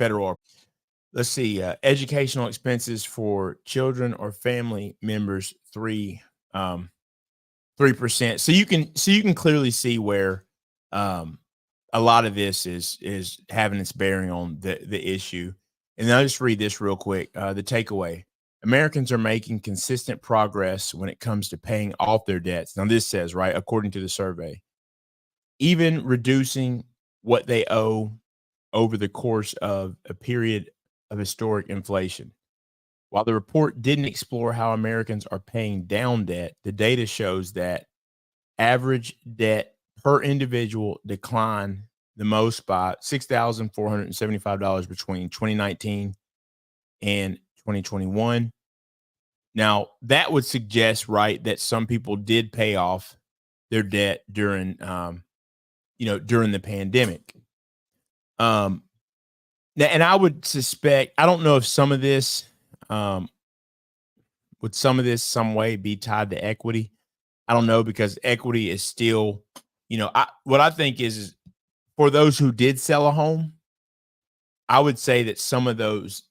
federal. Let's see, educational expenses for children or family members, 3%. So you can clearly see where a lot of this is having its bearing on the issue. And then I'll just read this real quick. The takeaway: Americans are making consistent progress when it comes to paying off their debts. Now, this says, right, according to the survey, even reducing what they owe over the course of a period of historic inflation. While the report didn't explore how Americans are paying down debt, the data shows that average debt per individual declined the most by $6,475 between 2019 and 2021. Now, that would suggest, right, that some people did pay off their debt during during the pandemic. And I would suspect, I don't know if some of this would some way be tied to equity. I don't know, because equity is still, what I think is for those who did sell a home, I would say that some of those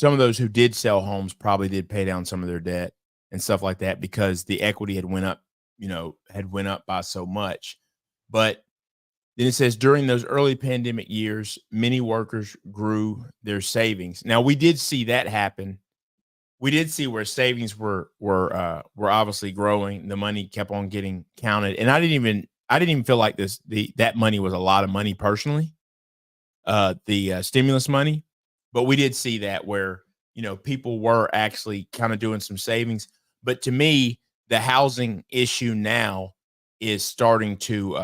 who did sell homes probably did pay down some of their debt and stuff like that, because the equity had went up by so much. But then it says during those early pandemic years, many workers grew their savings. Now, we did see that happen. We did see where savings were obviously growing. The money kept on getting counted, and I didn't even feel like that money was a lot of money personally, the stimulus money. But we did see that where people were actually kind of doing some savings. But to me, the housing issue now is starting to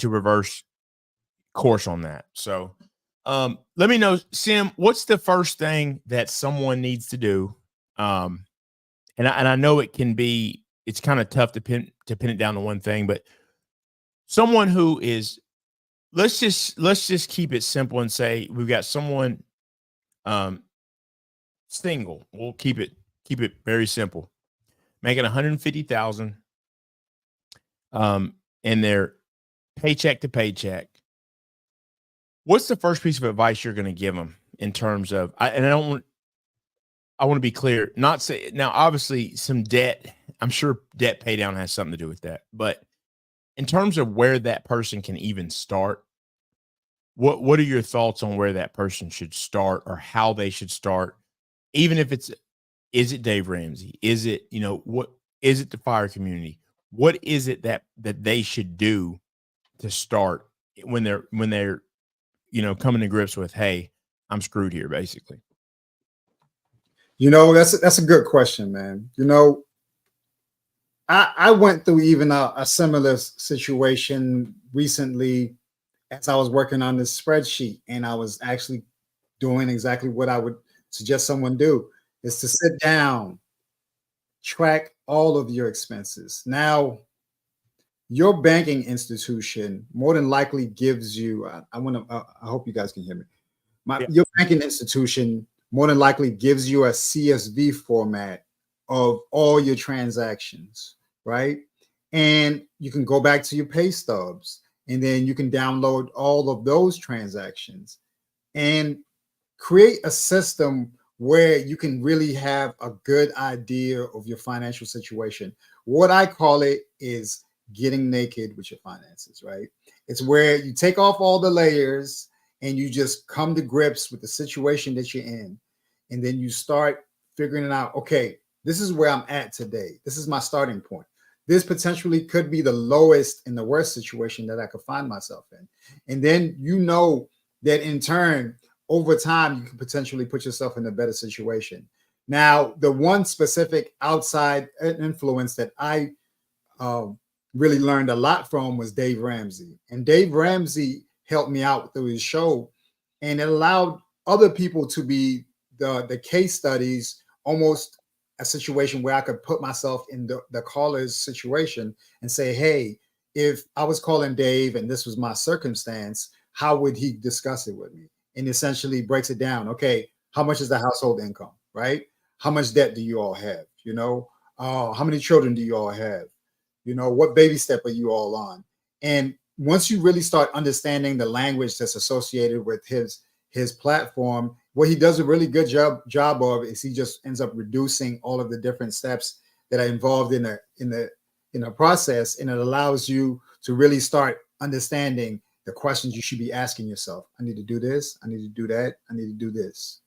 reverse course on that. So let me know, Sim, what's the first thing that someone needs to do? And I know it's kind of tough to pin it down to one thing, but someone who is, let's just keep it simple and say we've got someone single. We'll keep it very simple, making $150,000 and they're paycheck to paycheck. What's the first piece of advice you're going to give them in terms of, I want to be clear, not say, now, obviously some debt, I'm sure debt pay down has something to do with that, but in terms of where that person can even start, what are your thoughts on where that person should start or how they should start? Even if is it Dave Ramsey? Is it, what is it, the fire community? What is it that they should do to start when they're coming to grips with, hey, I'm screwed here, basically? That's a good question, man. I went through even a similar situation recently as I was working on this spreadsheet, and I was actually doing exactly what I would suggest someone do, is to sit down, track all of your expenses. Now, your banking institution more than likely gives you, I hope you guys can hear me. Your banking institution more than likely gives you a CSV format of all your transactions, right? And you can go back to your pay stubs, and then you can download all of those transactions and create a system where you can really have a good idea of your financial situation. What I call it is getting naked with your finances, right? It's where you take off all the layers and you just come to grips with the situation that you're in. And then you start figuring it out. Okay, this is where I'm at today. This is my starting point. This potentially could be the lowest and the worst situation that I could find myself in. And then that in turn, over time, you can potentially put yourself in a better situation. Now, the one specific outside influence that I really learned a lot from was Dave Ramsey. And Dave Ramsey helped me out through his show, and it allowed other people to be the case studies, almost a situation where I could put myself in the caller's situation and say, hey, if I was calling Dave and this was my circumstance, how would he discuss it with me? And essentially breaks it down. Okay, how much is the household income, right? How much debt do you all have? How many children do you all have? What baby step are you all on? And once you really start understanding the language that's associated with his his platform, what he does a really good job of is he just ends up reducing all of the different steps that are involved in the process, and it allows you to really start understanding the questions you should be asking yourself. I need to do this. I need to do that. I need to do this.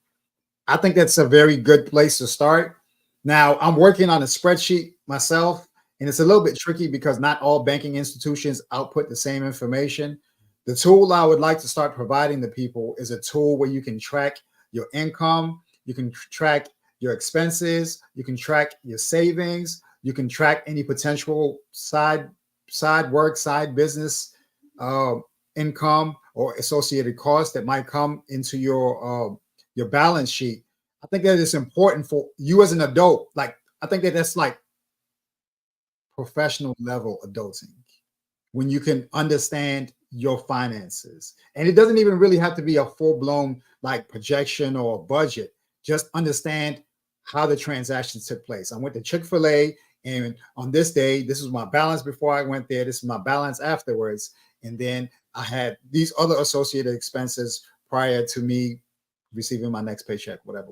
I think that's a very good place to start. Now, I'm working on a spreadsheet myself, and it's a little bit tricky because not all banking institutions output the same information. The tool I would like to start providing to people is a tool where you can track your income, you can track your expenses, you can track your savings, you can track any potential side work, side business income or associated costs that might come into your balance sheet. I think that is important for you as an adult. Like, I think that's like professional level adulting, when you can understand your finances. And it doesn't even really have to be a full-blown like projection or a budget. Just understand how the transactions took place. I went to Chick-fil-A, and on this day, this was my balance before I went there. This is my balance afterwards. And then I had these other associated expenses prior to me receiving my next paycheck, whatever.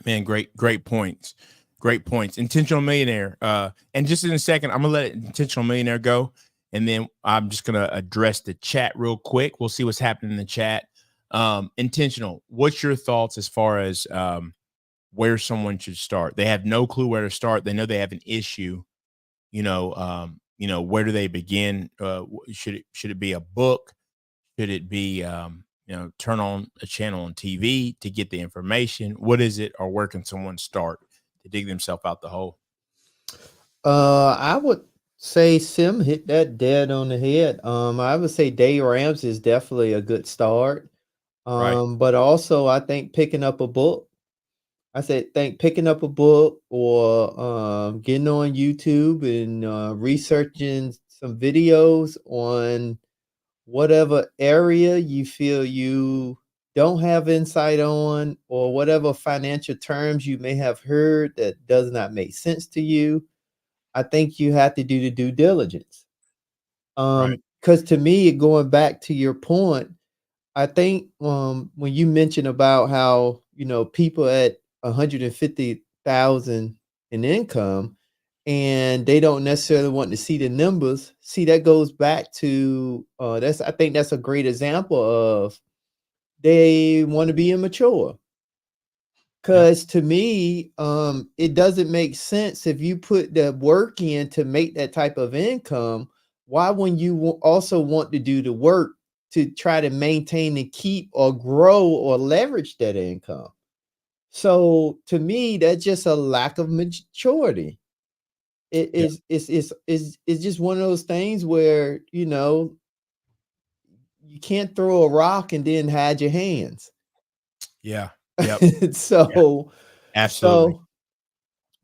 Man, great points. Great points. Intentional Millionaire. And just in a second, I'm gonna let Intentional Millionaire go, and then I'm just gonna address the chat real quick. We'll see what's happening in the chat. Intentional, what's your thoughts as far as where someone should start? They have no clue where to start. They know they have an issue. Where do they begin? Should it be a book? Should it be turn on a channel on TV to get the information? What is it, or where can someone start to dig themselves out the hole? I would say Sim hit that dead on the head. I would say Dave Ramsey is definitely a good start. Right. But also I think picking up a book. Picking up a book or getting on YouTube and researching some videos on whatever area you feel you don't have insight on, or whatever financial terms you may have heard that does not make sense to you. I think you have to do the due diligence. Right. Because to me, going back to your point, I think when you mentioned about how, people at 150,000 in income and they don't necessarily want to see the numbers. See, that goes back to I think that's a great example of they want to be immature. Because to me, it doesn't make sense if you put the work in to make that type of income. Why wouldn't you also want to do the work to try to maintain and keep or grow or leverage that income? So to me, that's just a lack of maturity. It's just one of those things where you can't throw a rock and then hide your hands. Yeah. Yep. So Absolutely.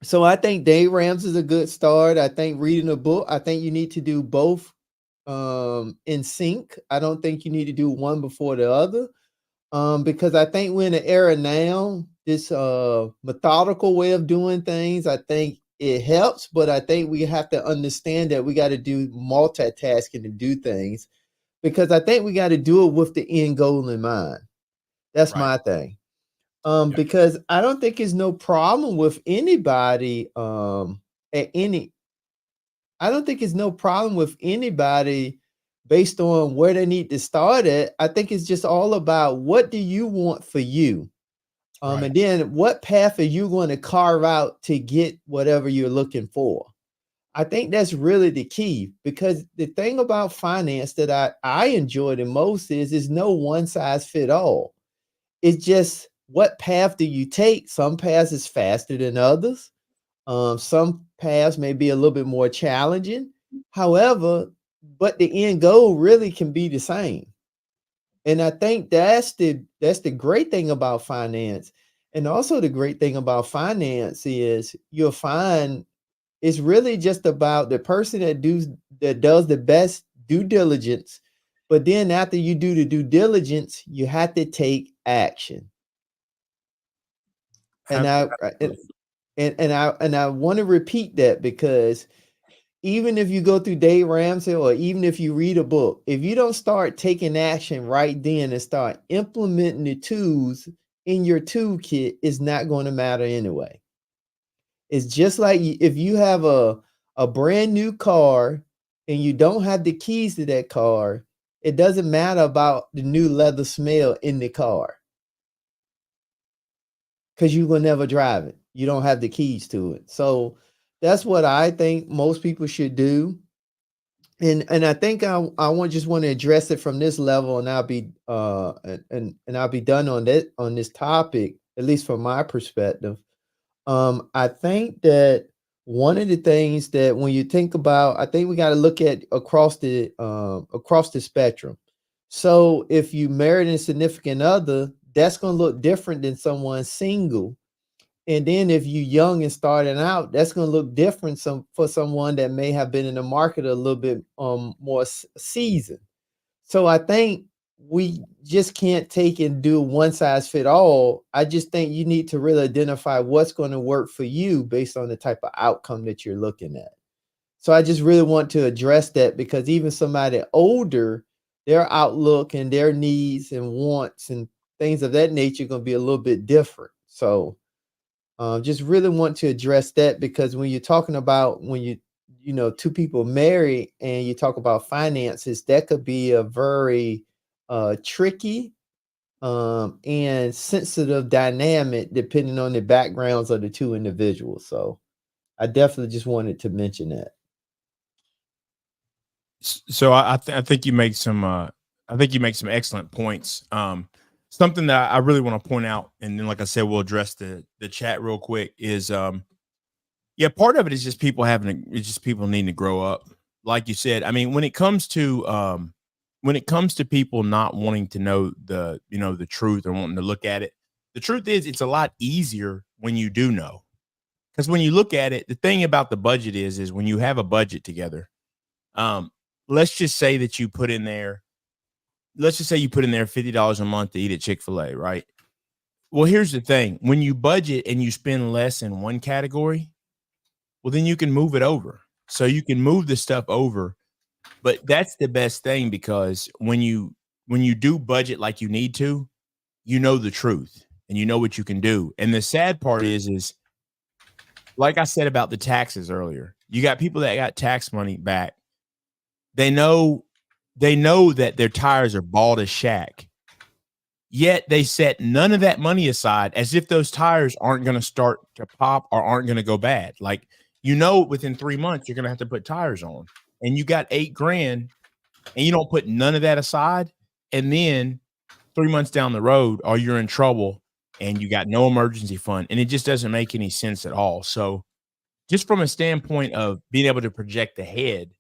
so I think Dave Ramsey is a good start. I think reading a book. I think you need to do both in sync. I don't think you need to do one before the other. Because I think we're in an era now, this methodical way of doing things, I think it helps, but I think we have to understand that we got to do multitasking to do things, because I think we got to do it with the end goal in mind. That's my thing. Because I don't think it's no problem with anybody I don't think it's no problem with anybody based on where they need to start at. I think it's just all about what do you want for you? And then what path are you going to carve out to get whatever you're looking for? I think that's really the key, because the thing about finance that I enjoy the most is no one size fit all. It's just what path do you take? Some paths is faster than others. Some paths may be a little bit more challenging. However, but the end goal really can be the same. And I think that's the great thing about finance. And also the great thing about finance is you'll find it's really just about the person that does the best due diligence. But then after you do the due diligence, you have to take action. And I want to repeat that, because even if you go through Dave Ramsey or even if you read a book, if you don't start taking action right then and start implementing the tools in your toolkit, it's not going to matter anyway. It's just like if you have a brand new car and you don't have the keys to that car, it doesn't matter about the new leather smell in the car because you will never drive it. You don't have the keys to it. So that's what I think most people should do. And I think I just want to address it from this level, and I'll be and I'll be done on this topic, at least from my perspective. I think that one of the things that when you think about, I think we got to look at across the spectrum. So if you married a significant other, that's going to look different than someone single. And then if you young and starting out, that's going to look different for someone that may have been in the market a little bit more seasoned. So I think we just can't take and do one size fit all. I just think you need to really identify what's going to work for you based on the type of outcome that you're looking at. So I just really want to address that because even somebody older, their outlook and their needs and wants and things of that nature are going to be a little bit different. So just really want to address that because when you're talking about two people married and you talk about finances, that could be a very tricky and sensitive dynamic depending on the backgrounds of the two individuals. So I definitely just wanted to mention that. So I think you make some excellent points. Something that I really want to point out, and then like I said, we'll address the chat real quick, is part of it is just people needing to grow up. Like you said, I mean, when it comes to people not wanting to know the truth or wanting to look at it, the truth is it's a lot easier when you do know. Because when you look at it, the thing about the budget is when you have a budget together, let's just say that you put in there $50 a month to eat at Chick-fil-A, right? Well, here's the thing. When you budget and you spend less in one category, well, then you can move it over. So you can move the stuff over. But that's the best thing because when you do budget like you need to, you know the truth and you know what you can do. And the sad part is like I said about the taxes earlier, you got people that got tax money back. They know that their tires are bald as shack, yet they set none of that money aside as if those tires aren't going to start to pop or aren't going to go bad. Like, within 3 months, you're going to have to put tires on and you got $8,000 and you don't put none of that aside. And then 3 months down the road, or you're in trouble and you got no emergency fund. And it just doesn't make any sense at all. So just from a standpoint of being able to project ahead,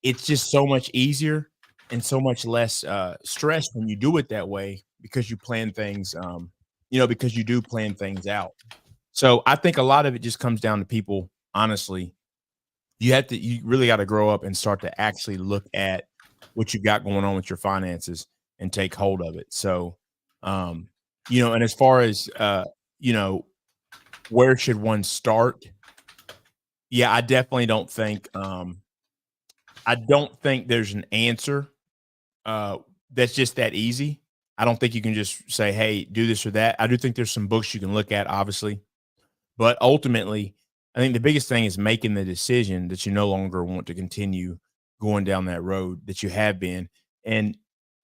it's just so much easier and so much less stress when you do it that way because you plan things, because you do plan things out. So I think a lot of it just comes down to people, honestly. You really got to grow up and start to actually look at what you've got going on with your finances and take hold of it. So, and as far as, where should one start? Yeah, I definitely don't think, there's an answer that's just that easy. I don't think you can just say, hey, do this or that. I do think there's some books you can look at, obviously. But ultimately, I think the biggest thing is making the decision that you no longer want to continue going down that road that you have been. And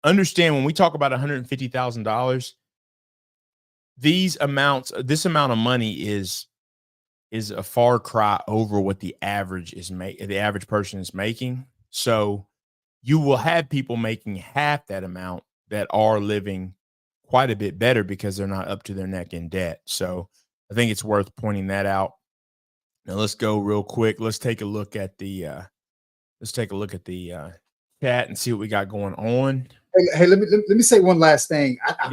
understand when we talk about $150,000, this amount of money is a far cry over what the average person is making. So you will have people making half that amount that are living quite a bit better because they're not up to their neck in debt. So I think it's worth pointing that out. Now let's go real quick. Let's take a look at the chat and see what we got going on. Hey, let me say one last thing. I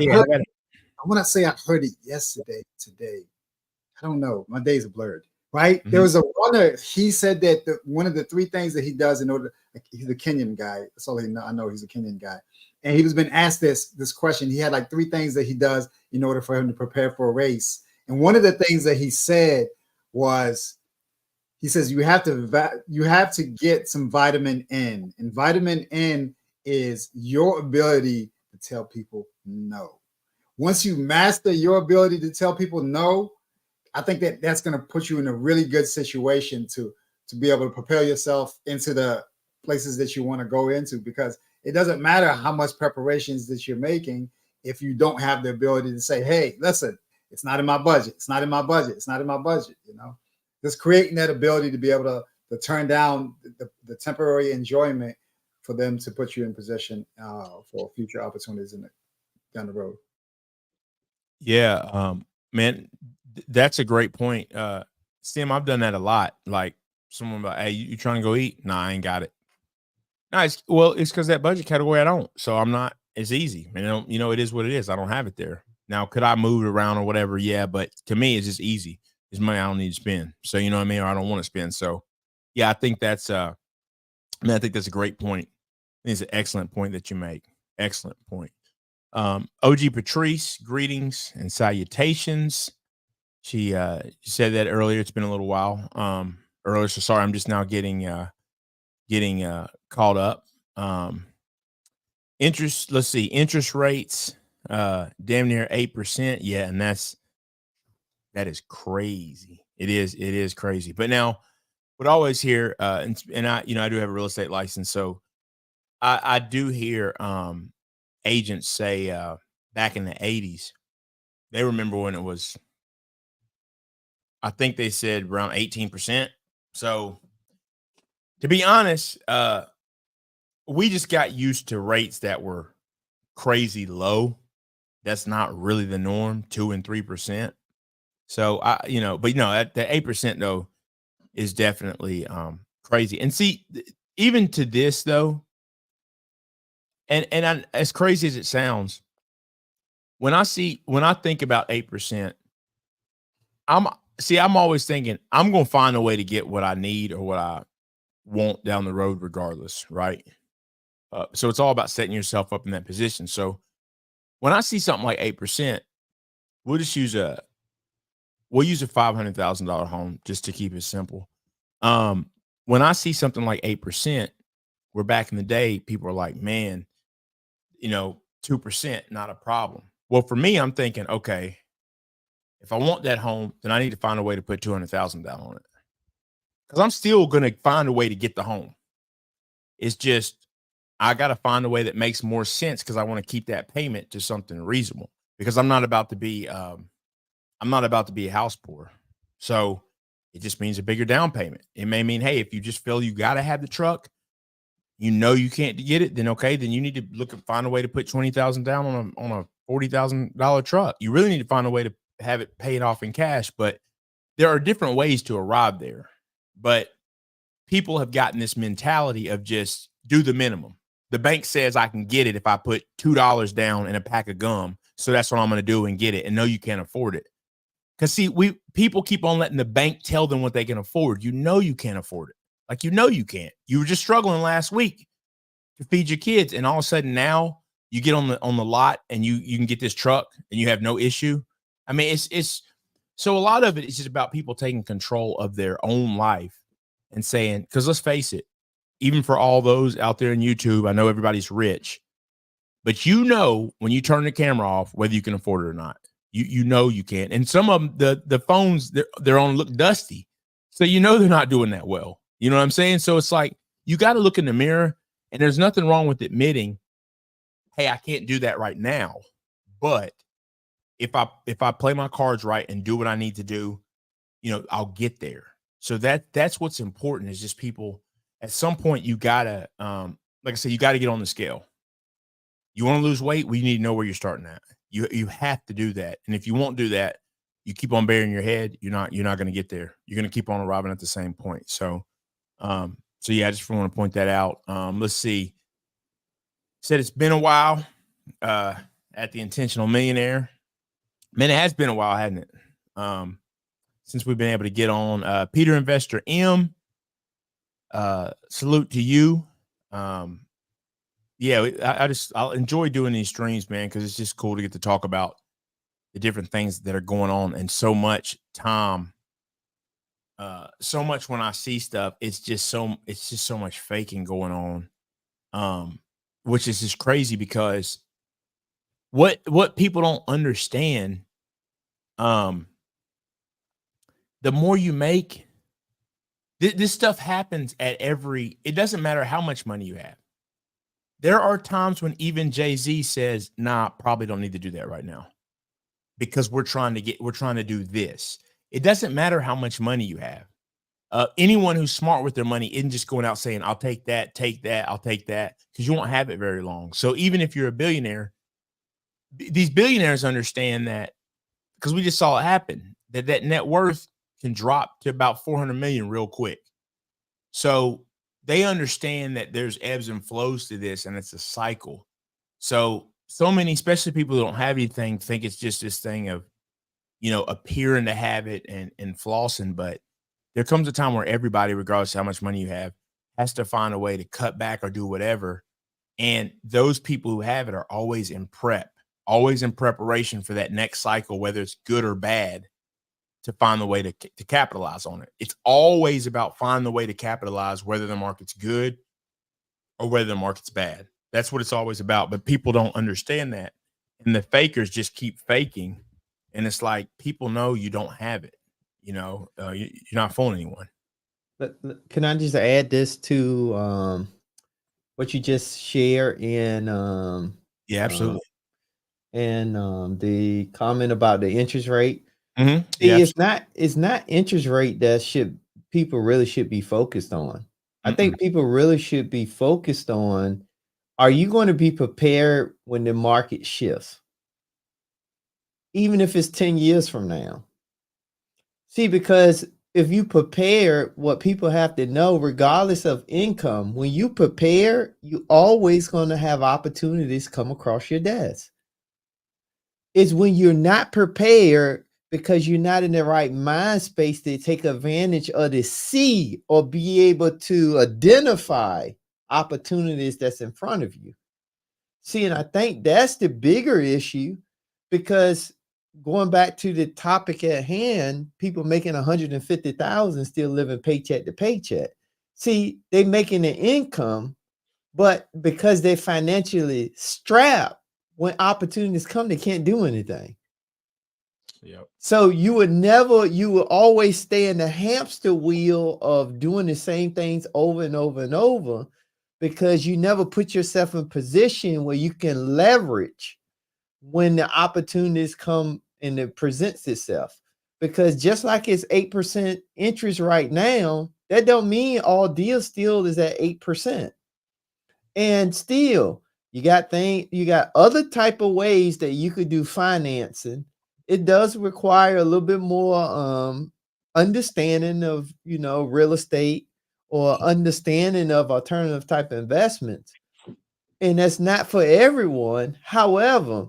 want to say I heard it yesterday, today. I don't know. My days are blurred. Right? Mm-hmm. There was a runner. He said that one of the three things that he does in order. He's a Kenyan guy. That's all I know. He's a Kenyan guy, and he was been asked this question. He had like three things that he does in order for him to prepare for a race. And one of the things that he said was he says you have to get some vitamin N, and vitamin N is your ability to tell people no. Once you master your ability to tell people no, I think that's going to put you in a really good situation to be able to propel yourself into the places that you want to go into, because it doesn't matter how much preparations that you're making if you don't have the ability to say, hey, listen, it's not in my budget. It's not in my budget. It's not in my budget. You know, just creating that ability to be able to turn down the temporary enjoyment for them to put you in position for future opportunities down the road. Yeah, man, that's a great point. Sim, I've done that a lot. Like someone like, hey, you trying to go eat? Nah, I ain't got it. Nice. Well, it's because that budget category I don't. So I'm not. It's easy. You know, it is what it is. I don't have it there. Now, could I move it around or whatever? Yeah, but to me, it's just easy. It's money I don't need to spend. So you know what I mean, or I don't want to spend. So yeah, I think that's I think that's a great point. I think it's an excellent point that you make. Excellent point. OG Patrice, greetings and salutations. She said that earlier. It's been a little while earlier, so sorry. I'm just now getting caught up. Let's see, interest rates damn near 8%. Yeah, and that is crazy. It is crazy. But now what I always hear, and I, I do have a real estate license, so I do hear agents say back in the 80s, they remember when it was, I think they said around 18%. So to be honest, we just got used to rates that were crazy low. That's not really the norm, 2 and 3%. So but at the 8% though is definitely crazy. And see, even to this though, and as crazy as it sounds, when I think about 8%, I'm always thinking I'm going to find a way to get what I need or what I want down the road regardless, right? So it's all about setting yourself up in that position. So when I see something like 8%, we'll use a $500,000 home just to keep it simple. When I see something like 8%, where back in the day, people are like, man, 2%, not a problem. Well, for me, I'm thinking, okay, if I want that home, then I need to find a way to put 200,000 down on it, because I'm still going to find a way to get the home. It's just, I got to find a way that makes more sense, because I want to keep that payment to something reasonable, because I'm not about to be a house poor. So it just means a bigger down payment. It may mean, hey, if you just feel you got to have the truck, you can't get it, then okay, then you need to find a way to put 20,000 down on a $40,000 truck. You really need to find a way to have it paid off in cash. But there are different ways to arrive there. But people have gotten this mentality of just do the minimum. The bank says I can get it if I put $2 down and a pack of gum. So that's what I'm going to do and get it. And no, you can't afford it. Because see, people keep on letting the bank tell them what they can afford. You can't afford it. Like, you can't. You were just struggling last week to feed your kids, and all of a sudden now you get on the lot and you can get this truck and you have no issue. I mean, it's so a lot of it is just about people taking control of their own life and saying, because let's face it, even for all those out there in YouTube, I know everybody's rich, but when you turn the camera off, whether you can afford it or not, you can't. And some of them, the phones they're on look dusty, so they're not doing that well. You know what I'm saying? So it's like, you got to look in the mirror, and there's nothing wrong with admitting, hey, I can't do that right now, but if I play my cards right and do what I need to do, I'll get there. So that's what's important, is just people at some point, you gotta, like I said, you got to get on the scale. You want to lose weight? We need to know where you're starting at. You have to do that. And if you won't do that, you keep on burying your head, you're not going to get there. You're going to keep on arriving at the same point. So yeah, I just want to point that out. Let's see. Said it's been a while at the Intentional Millionaire. Man, it has been a while, hasn't it? Since we've been able to get on. Peter Investor M, salute to you. Yeah, I'll enjoy doing these streams, man, because it's just cool to get to talk about the different things that are going on, and so much time so much when I see stuff, it's just so much faking going on. Which is just crazy because what people don't understand, um, the more you make, this stuff happens at it doesn't matter how much money you have. There are times when even Jay-Z says, nah, probably don't need to do that right now because we're trying to do this. It doesn't matter how much money you have. Anyone who's smart with their money isn't just going out saying, I'll take that, I'll take that, because you won't have it very long. So even if you're a billionaire, these billionaires understand that, because we just saw it happen, that net worth can drop to about 400 million real quick. So they understand that there's ebbs and flows to this, and it's a cycle. So many, especially people who don't have anything, think it's just this thing of, appearing to have it and flossing. But there comes a time where everybody, regardless of how much money you have, has to find a way to cut back or do whatever. And those people who have it are always in preparation for that next cycle, whether it's good or bad, to find the way to capitalize on it. It's always about finding the way to capitalize, whether the market's good or whether the market's bad. That's what it's always about. But people don't understand that. And the fakers just keep faking. And it's like, people know you don't have it. You're not fooling anyone. Can I just add this to what you just shared in Yeah, absolutely. and the comment about the interest rate? Mm-hmm. See, Yeah, it's not interest rate that people really should be focused on. I think people really should be focused on, are you going to be prepared when the market shifts? Even if it's 10 years from now. See, because if you prepare, what people have to know, regardless of income, when you prepare, you always going to have opportunities come across your desk. It's when you're not prepared because you're not in the right mind space to take advantage of the see or be able to identify opportunities that's in front of you. See, and I think that's the bigger issue, because going back to the topic at hand, people making 150,000 still living paycheck to paycheck. See, they making an income, but because they're financially strapped, when opportunities come, they can't do anything. Yep. So you will always stay in the hamster wheel of doing the same things over and over and over, because you never put yourself in position where you can leverage when the opportunities come and it presents itself. Because just like it's 8% interest right now, that don't mean all deals still is at 8%. And still, you got other type of ways that you could do financing. It does require a little bit more understanding of, real estate or understanding of alternative type of investments. And that's not for everyone. However,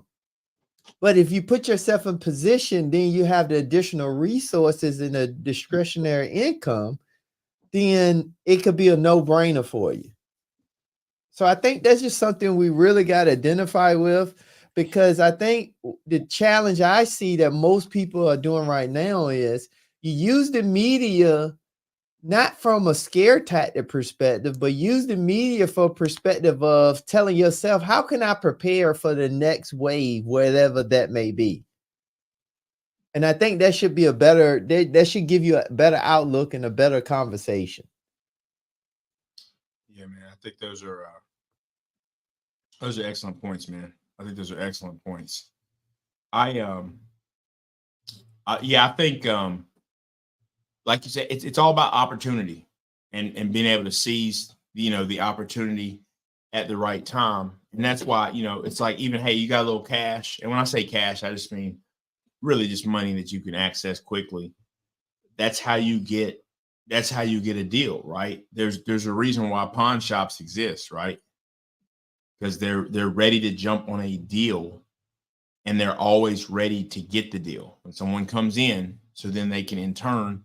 but if you put yourself in position, then you have the additional resources and a discretionary income, then it could be a no-brainer for you. So I think that's just something we really got to identify with, because I think the challenge I see that most people are doing right now is you use the media not from a scare tactic perspective, but use the media for perspective of telling yourself, how can I prepare for the next wave, whatever that may be? And I think that should be that should give you a better outlook and a better conversation. Yeah, man. I think those are excellent points, man. I think those are excellent points. I think like you said, it's all about opportunity and being able to seize, the opportunity at the right time. And that's why, it's like, even, hey, you got a little cash. And when I say cash, I just mean really just money that you can access quickly. That's how you get a deal, right? There's a reason why pawn shops exist, right? Because they're ready to jump on a deal, and they're always ready to get the deal when someone comes in, so then they can in turn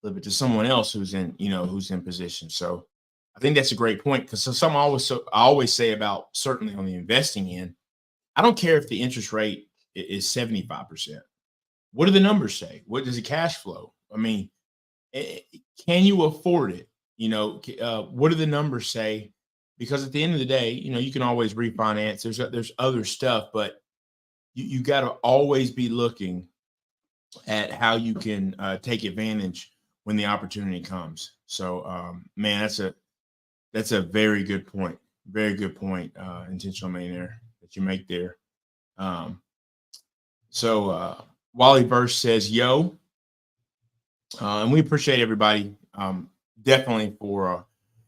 flip it to someone else who's in position. So I think that's a great point, because I always say about, certainly on the investing end, I don't care if the interest rate is 75%. What do the numbers say? What does the cash flow? I mean, can you afford it? You know, what do the numbers say? Because at the end of the day, you know, you can always refinance. There's other stuff, but you got to always be looking at how you can take advantage when the opportunity comes. So, man, that's a very good point. Very good point, intentional millionaire, that you make there. Wally Verse says, yo, and we appreciate everybody definitely for,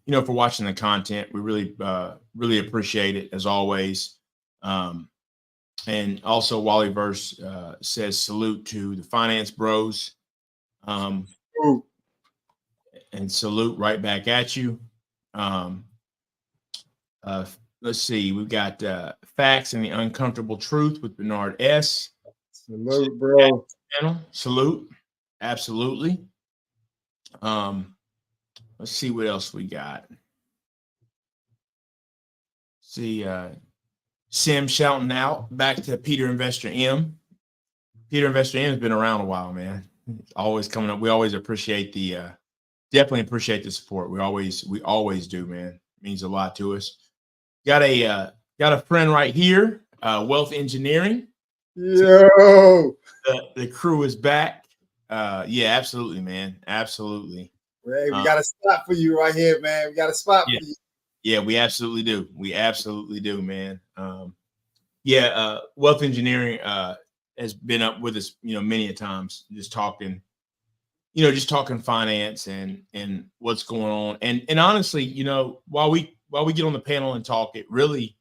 for watching the content. We really appreciate it as always. And also Wally Verse says, salute to the finance bros. And salute right back at you. Let's see. We've got Facts and the Uncomfortable Truth with Bernard S. Salute, bro. Salute. Absolutely. Let's see what else we got. See, Sim shouting out back to Peter Investor M. Peter Investor M has been around a while, man. Always coming up. We always appreciate definitely appreciate the support. We always do, man. It means a lot to us. Got a friend right here, Wealth Engineering. Yo, the crew is back. Yeah, absolutely, man. Absolutely. Ray, we got a spot for you right here, man. We got a spot for you. Yeah, we absolutely do. We absolutely do, man. Wealth Engineering has been up with us, many a times, just talking finance and what's going on. And honestly, while we get on the panel and talk, it really,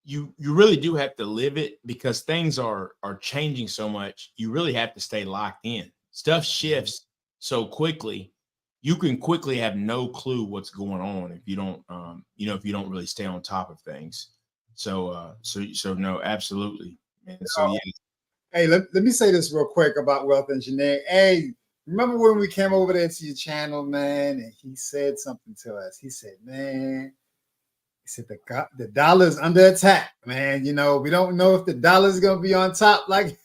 you really do have to live it, because things are changing so much. You really have to stay locked in. Stuff shifts so quickly. You can quickly have no clue what's going on if you don't, if you don't really stay on top of things. So no, absolutely. And so, yeah. Hey, let me say this real quick about Wealth Engineering. Hey, remember when we came over there to your channel, man, and he said something to us? He said, man, the dollar's under attack, man. We don't know if the dollar's gonna be on top like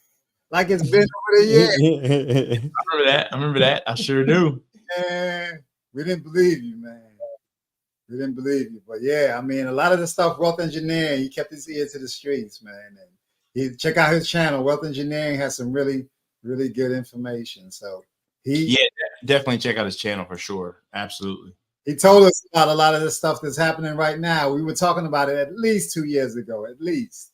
it's been over the years. I remember that. I sure do. Man, we didn't believe you, man. We didn't believe you. But yeah, I mean, a lot of the stuff, Wealth Engineering, he kept his ear to the streets, man. And check out his channel. Wealth Engineering has some really, really good information. So definitely check out his channel for sure. Absolutely. He told us about a lot of the stuff that's happening right now. We were talking about it at least 2 years ago, at least.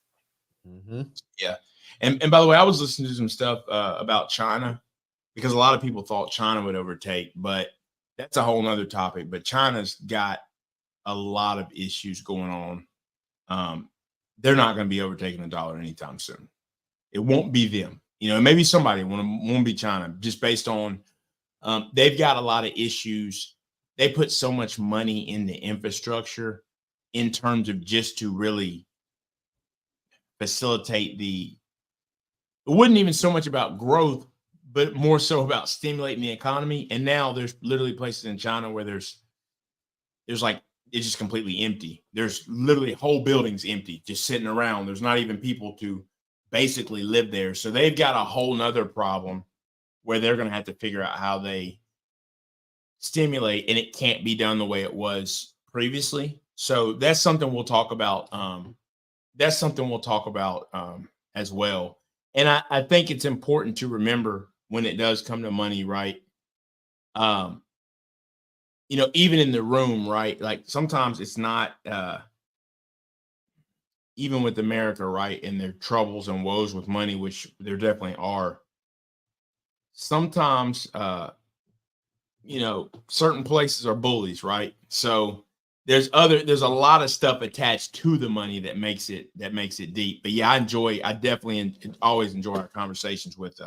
Mm-hmm. Yeah. And by the way, I was listening to some stuff about China, because a lot of people thought China would overtake, but that's a whole nother topic. But China's got a lot of issues going on. They're not going to be overtaking the dollar anytime soon. It won't be them. Maybe somebody won't be China, just based on they've got a lot of issues. They put so much money in the infrastructure in terms of just to really facilitate it wasn't even so much about growth, but more so about stimulating the economy. And now there's literally places in China where there's like, it's just completely empty. There's literally whole buildings empty, just sitting around. There's not even people to basically live there. So they've got a whole nother problem where they're going to have to figure out how they stimulate, and it can't be done the way it was previously. So that's something we'll talk about. As well. And I think it's important to remember when it does come to money, right? Even in the room, right? Like sometimes it's not, even with America, right? And their troubles and woes with money, which there definitely are. Sometimes, certain places are bullies, right? So there's a lot of stuff attached to the money that makes it deep. But yeah, I definitely always enjoy our conversations with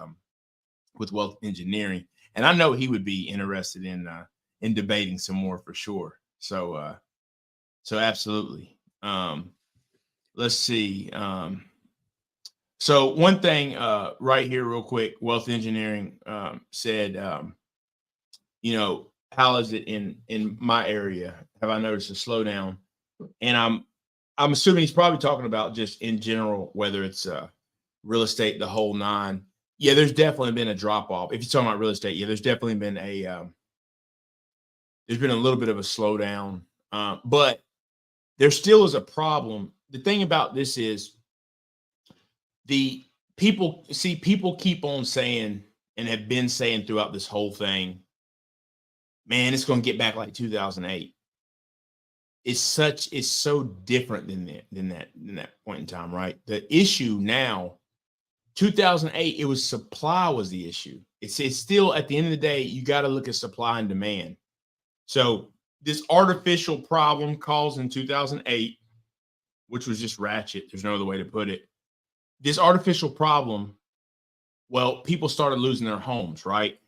Wealth Engineering, and I know he would be interested in debating some more for sure. So absolutely. Let's see. So one thing right here real quick, Wealth Engineering said, how is it in my area? Have I noticed a slowdown? And I'm assuming he's probably talking about just in general, whether it's real estate, the whole nine. Yeah, there's definitely been a drop off. If you're talking about real estate, yeah, there's definitely been there's been a little bit of a slowdown, but there still is a problem. The thing about this is the people keep on saying and have been saying throughout this whole thing, man, it's going to get back like 2008. It's so different than that point in time, right? The issue now, 2008, it was supply was the issue. It's still at the end of the day, you got to look at supply and demand. So this artificial problem caused in 2008, which was just ratchet. There's no other way to put it. This artificial problem, well, people started losing their homes, right?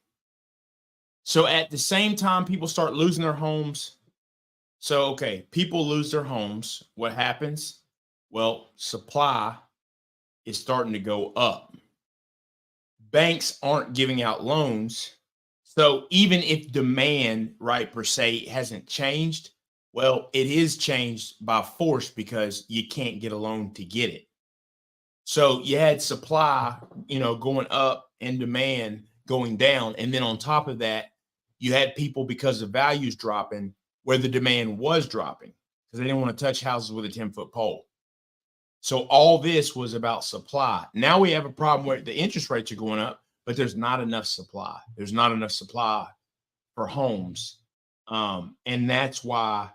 So at the same time, people start losing their homes. So, okay, people lose their homes. What happens? Well, supply is starting to go up. Banks aren't giving out loans. So even if demand, right, per se hasn't changed, well, it is changed by force because you can't get a loan to get it. So you had supply, going up and demand going down. And then on top of that, you had people, because the values dropping, where the demand was dropping because they didn't want to touch houses with a 10-foot pole. So all this was about supply. Now we have a problem where the interest rates are going up, but there's not enough supply. There's not enough supply for homes. And that's why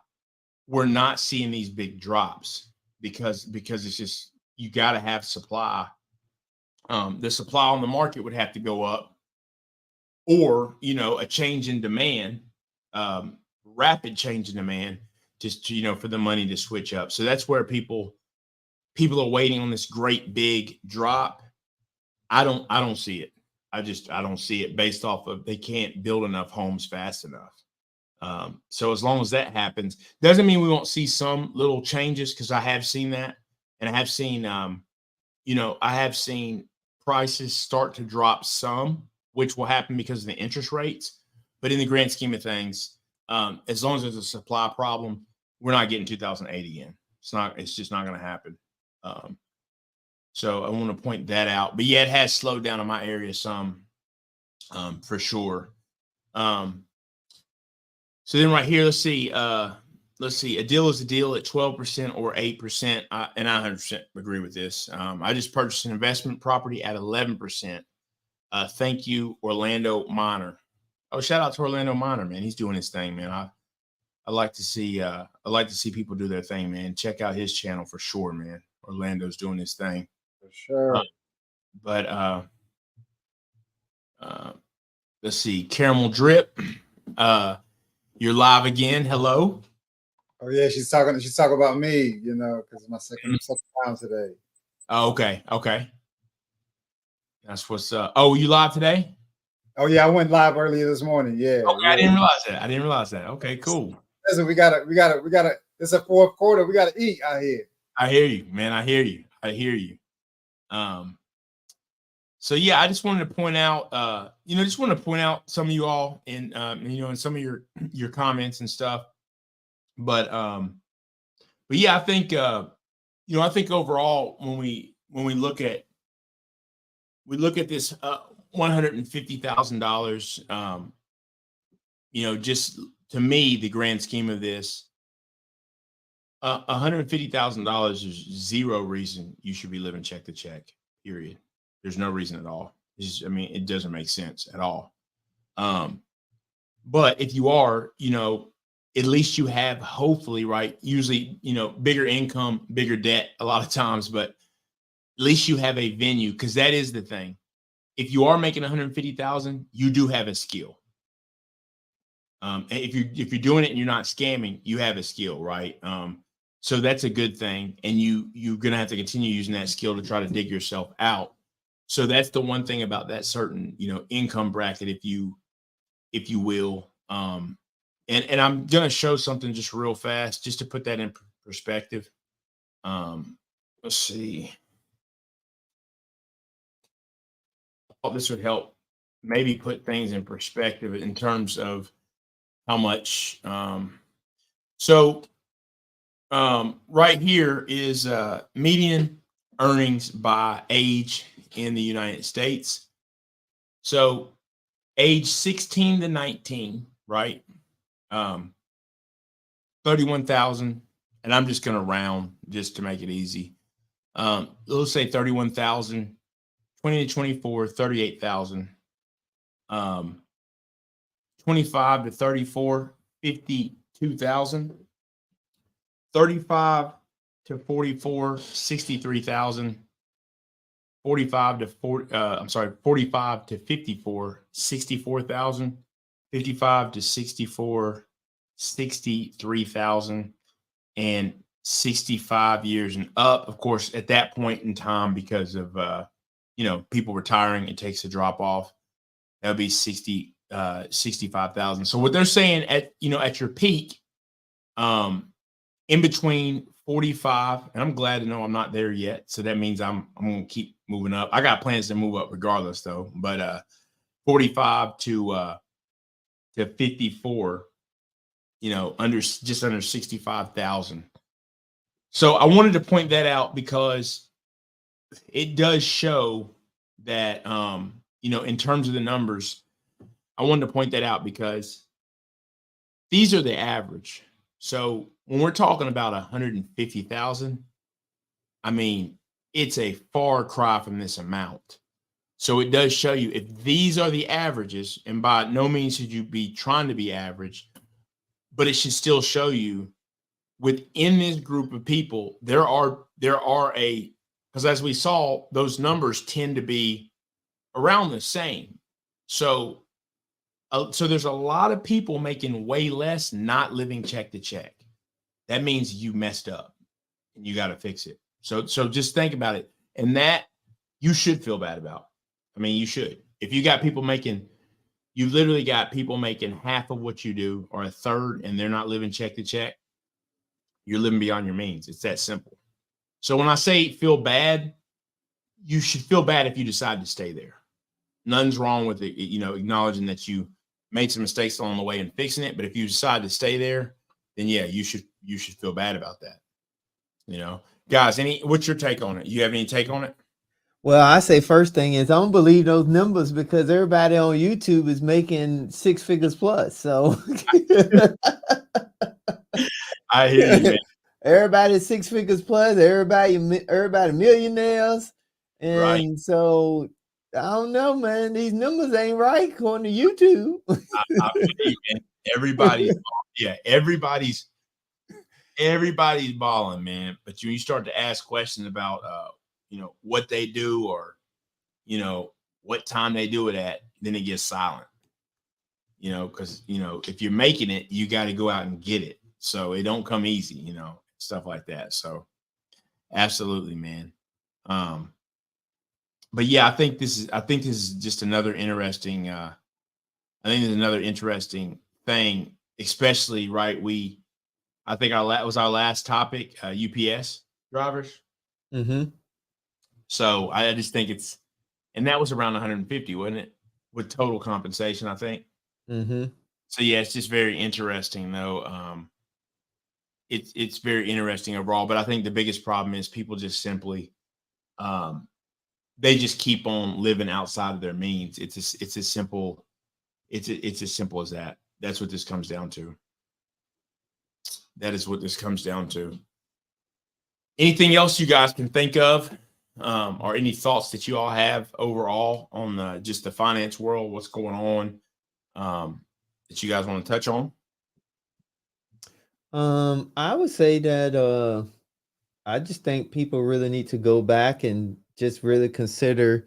we're not seeing these big drops because it's just, you got to have supply. The supply on the market would have to go up, or, a change in demand, rapid change in demand, just for the money to switch up. So that's where people are waiting on this great big drop. I don't see it. I don't see it based off of they can't build enough homes fast enough. So as long as that happens, doesn't mean we won't see some little changes, because I have seen that. And I have seen, I have seen prices start to drop some, which will happen because of the interest rates. But in the grand scheme of things, as long as there's a supply problem, we're not getting 2008 again. It's just not going to happen. So I want to point that out. But yeah, it has slowed down in my area some, for sure. So then right here, let's see. A deal is a deal at 12% or 8%. And I 100% agree with this. I just purchased an investment property at 11%. Thank you, Orlando Miner. Oh, shout out to Orlando Miner, man. He's doing his thing, man. I like to see people do their thing, man. Check out his channel for sure, man. Orlando's doing his thing. For sure. Let's see. Caramel Drip. You're live again. Hello. Oh yeah, she's talking about me, because it's my second time today. Oh, okay. That's what's up. Oh, you live today? Oh yeah, I went live earlier this morning. Yeah. Okay, yeah. I didn't realize that. Okay, cool. Listen, we gotta. It's a fourth quarter. We gotta eat out here. I hear you, man. I hear you. So yeah, I just wanted to point out, some of you all in some of your comments and stuff. But yeah, I think overall when we look at this $150,000, just to me, the grand scheme of this, $150,000 is zero reason you should be living check to check, period. There's no reason at all. It doesn't make sense at all. But if you are, at least you have, hopefully, right, usually, bigger income, bigger debt a lot of times, but at least you have a venue, because that is the thing. If you are making $150,000, you do have a skill. If you're doing it and you're not scamming, you have a skill, right? So that's a good thing, and you're gonna have to continue using that skill to try to dig yourself out. So that's the one thing about that certain income bracket, if you will. And I'm gonna show something just real fast, just to put that in perspective. Let's see. I thought this would help maybe put things in perspective in terms of how much. Right here is median earnings by age in the United States. So age 16 to 19, right? 31,000, and I'm just going to round just to make it easy. Let's say 31,000, 20 to 24, 38,000. 25 to 34, 52,000. 35 to 44, 63,000. 45 to 45 to 54, 64,000. 55 to 64, 63,000. And 65 years and up, of course, at that point in time, because of people retiring, it takes a drop off. That would be 65,000. So what they're saying at your peak, in between 45, and I'm glad to know I'm not there yet. So that means I'm gonna keep moving up. I got plans to move up regardless, though. But 45 to 54, just under 65,000. So I wanted to point that out because it does show that in terms of the numbers, I wanted to point that out because these are the average. So when we're talking about 150,000, I mean, it's a far cry from this amount. So it does show you if these are the averages, and by no means should you be trying to be average, but it should still show you within this group of people, because as we saw, those numbers tend to be around the same. So there's a lot of people making way less, not living check to check. That means you messed up and you got to fix it. So just think about it. And that you should feel bad about. I mean, you should. If you literally got people making half of what you do or a third, and they're not living check to check, you're living beyond your means. It's that simple. So when I say feel bad, you should feel bad if you decide to stay there. Nothing's wrong with it, acknowledging that you made some mistakes along the way and fixing it. But if you decide to stay there, then yeah, you should feel bad about that. Guys, what's your take on it? You have any take on it? Well, I say first thing is I don't believe those numbers because everybody on YouTube is making 6 figures plus. So I hear you, man. Everybody's 6 figures plus. Everybody millionaires, and right. So I don't know, man. These numbers ain't right according to YouTube. I feel you, man. Everybody's balling, man. But you start to ask questions about what they do or what time they do it at, then it gets silent. Because if you're making it, you got to go out and get it. So it don't come easy, stuff like that. So absolutely, man. But yeah, I think this is just another interesting. I think there's another interesting thing, especially right. I think our last topic, UPS drivers. Mm-hmm. So I just think and that was around 150, wasn't it? With total compensation, I think. Mm-hmm. So yeah, it's just very interesting though. It's very interesting overall, but I think the biggest problem is people just simply, they just keep on living outside of their means. It's as simple as that. That's what this comes down to. That is what this comes down to. Anything else you guys can think of, or any thoughts that you all have overall on just the finance world, what's going on, that you guys want to touch on? I would say that I just think people really need to go back and just really consider,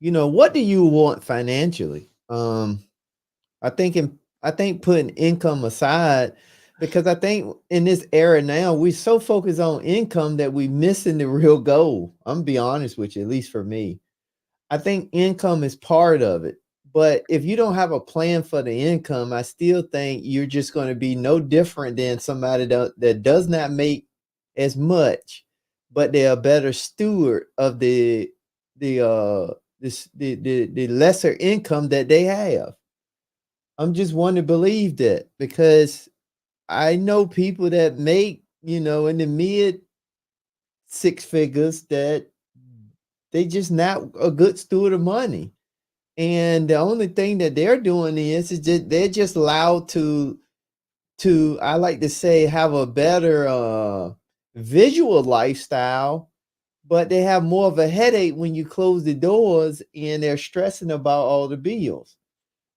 what do you want financially? I think putting income aside, because I think in this era now, we're so focused on income that we're missing the real goal. I'm gonna be honest with you, at least for me. I think income is part of it. But if you don't have a plan for the income, I still think you're just going to be no different than somebody that does not make as much, but they're a better steward of the lesser income that they have. I'm just one to believe that, because I know people that make, in the mid 6 figures that they just not a good steward of money. And the only thing that they're doing is just, they're just allowed to I like to say, have a better visual lifestyle, but they have more of a headache when you close the doors and they're stressing about all the bills.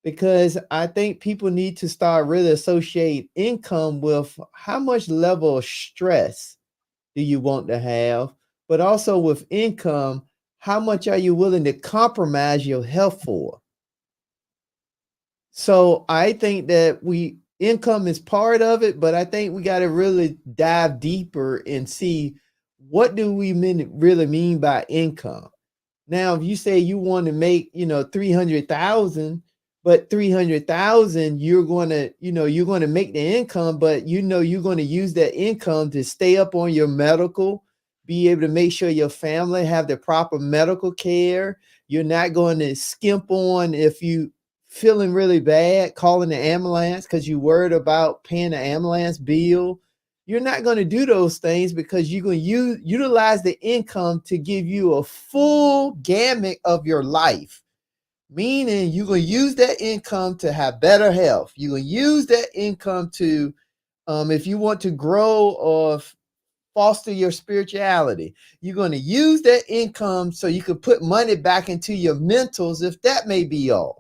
Because I think people need to start really associate income with how much level of stress do you want to have, but also with income, how much are you willing to compromise your health for? So I think that income is part of it, but I think we got to really dive deeper and see what do we really mean by income. Now, if you say you want to make, 300,000, but 300,000, you're going to make the income, but you're going to use that income to stay up on your medical, be able to make sure your family have the proper medical care. You're not going to skimp on if you feeling really bad, calling the ambulance because you worried about paying the ambulance bill. You're not going to do those things because you're going to utilize the income to give you a full gamut of your life. Meaning you're going to use that income to have better health. You're going to use that income to, if you want to grow or foster your spirituality, you're going to use that income so you can put money back into your mentals if that may be off.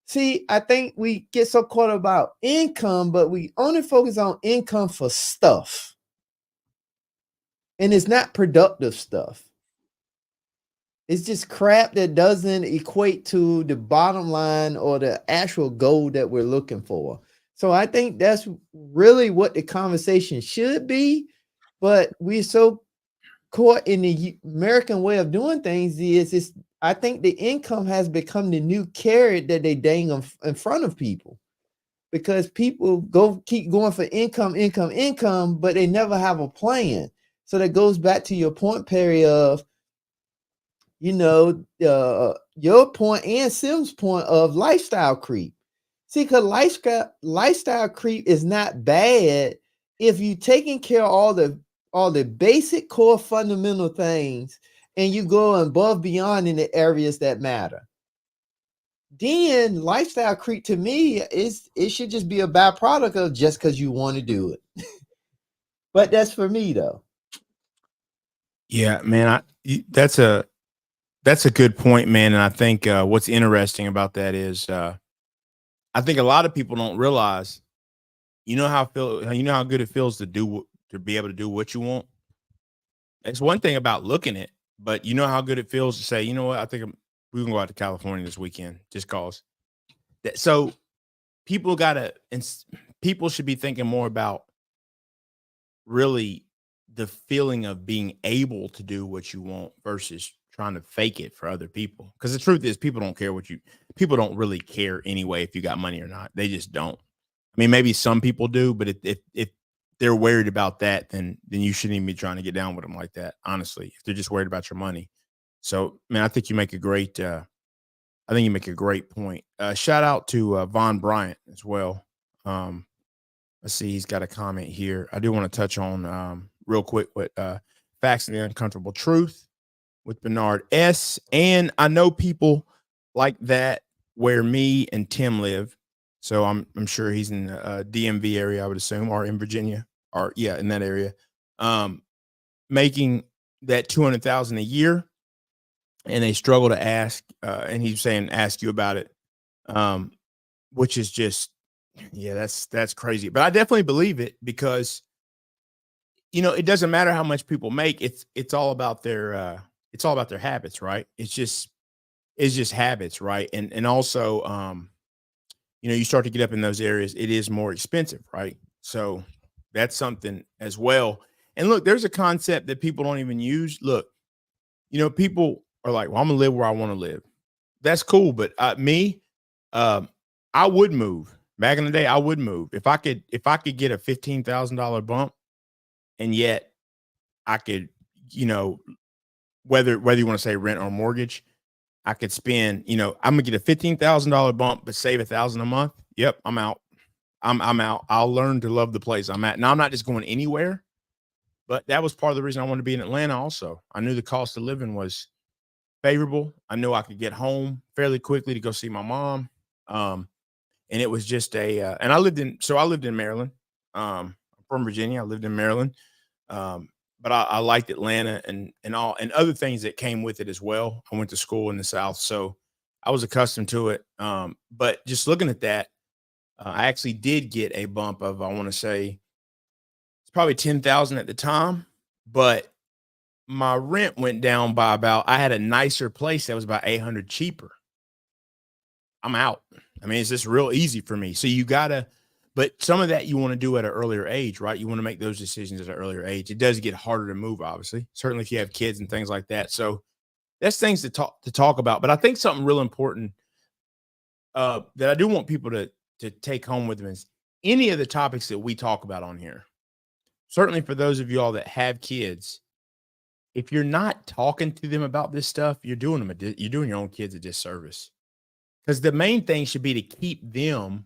See, I think we get so caught about income, but we only focus on income for stuff. And it's not productive stuff. It's just crap that doesn't equate to the bottom line or the actual goal that we're looking for. So I think that's really what the conversation should be. But we're so caught in the American way of doing things I think the income has become the new carrot that they dang in front of people, because people keep going for income, but they never have a plan. So that goes back to your point, Perry, of, your point and Sim's point of lifestyle creep. See, because lifestyle creep is not bad if you're taking care of all the basic core fundamental things and you go above beyond in the areas that matter. Then lifestyle creep to me it should just be a byproduct of just because you want to do it. But that's for me though. Yeah, man, that's a good point, man. And I think what's interesting about that is I think a lot of people don't realize, how good it feels to be able to do what you want. It's one thing about looking at, but you know how good it feels to say, you know what, I think we can go out to California this weekend just cause. So people should be thinking more about really the feeling of being able to do what you want versus trying to fake it for other people. Because the truth is, people don't really care anyway if you got money or not. They just don't. I mean, maybe some people do, but if they're worried about that, then you shouldn't even be trying to get down with them like that. Honestly, if they're just worried about your money. So, man, I think you make a great point. Shout out to Von Bryant as well. Let's see, he's got a comment here. I do want to touch on real quick with Facts and the Uncomfortable Truth with Bernard S. And I know people like that where me and Tim live. So I'm sure he's in the DMV area, I would assume, or in Virginia, or in that area, making that $200,000 a year, and they struggle to ask. And he's saying, ask you about it, which is just, that's crazy. But I definitely believe it because, it doesn't matter how much people make. It's all about their habits, right? It's just habits, right? And also, you start to get up in those areas, it is more expensive, right? So that's something as well. And look, there's a concept that people don't even use. Look, people are like, well, I'm gonna live where I want to live. That's cool. But I would move. Back in the day, I would move. If I could get a $15,000 bump, and yet I could, whether you want to say rent or mortgage, I could spend, I'm gonna get a $15,000 bump, but save $1,000 a month. Yep, I'm out. I'm out. I'll learn to love the place I'm at. Now I'm not just going anywhere, but that was part of the reason I wanted to be in Atlanta. Also, I knew the cost of living was favorable. I knew I could get home fairly quickly to go see my mom. And it was just and I lived in Maryland. I'm from Virginia. I lived in Maryland. But I liked Atlanta and other things that came with it as well. I went to school in the South, so I was accustomed to it. But just looking at that, I actually did get a bump of, I want to say it's probably 10,000 at the time, but my rent went down by I had a nicer place that was about 800 cheaper. I'm out. I mean, it's just real easy for me. So but some of that you want to do at an earlier age, right? You want to make those decisions at an earlier age. It does get harder to move, obviously, certainly if you have kids and things like that. So that's things to talk about. But I think something real important that I do want people to take home with them is any of the topics that we talk about on here. Certainly for those of you all that have kids, if you're not talking to them about this stuff, you're doing your own kids a disservice. Because the main thing should be to keep them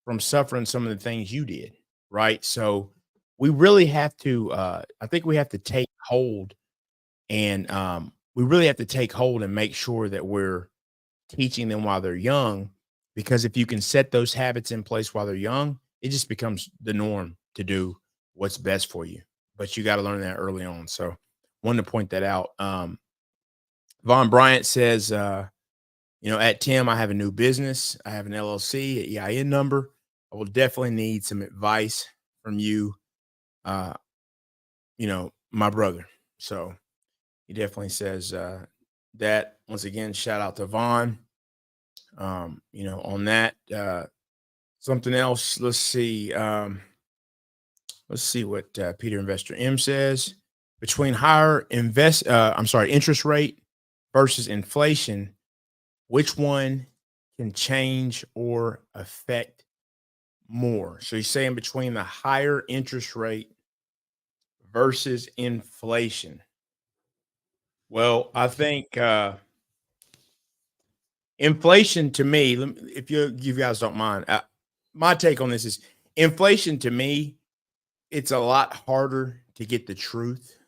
from suffering some of the things you did, right? So we really have to, I think we have to take hold and we really have to take hold and make sure that we're teaching them while they're young, because if you can set those habits in place while they're young, it just becomes the norm to do what's best for you. But you got to learn that early on. So wanted to point that out. Von Bryant says, at Tim, I have a new business. I have an LLC, an EIN number. I will definitely need some advice from you, my brother. So he definitely says that. Once again, shout out to Vaughn. On that. Something else. Let's see. Let's see what Peter Investor M says. Between higher interest rate versus inflation, which one can change or affect more? So he's saying between the higher interest rate versus inflation. Well, I think inflation to me, if you guys don't mind, my take on this is inflation to me, it's a lot harder to get the truth,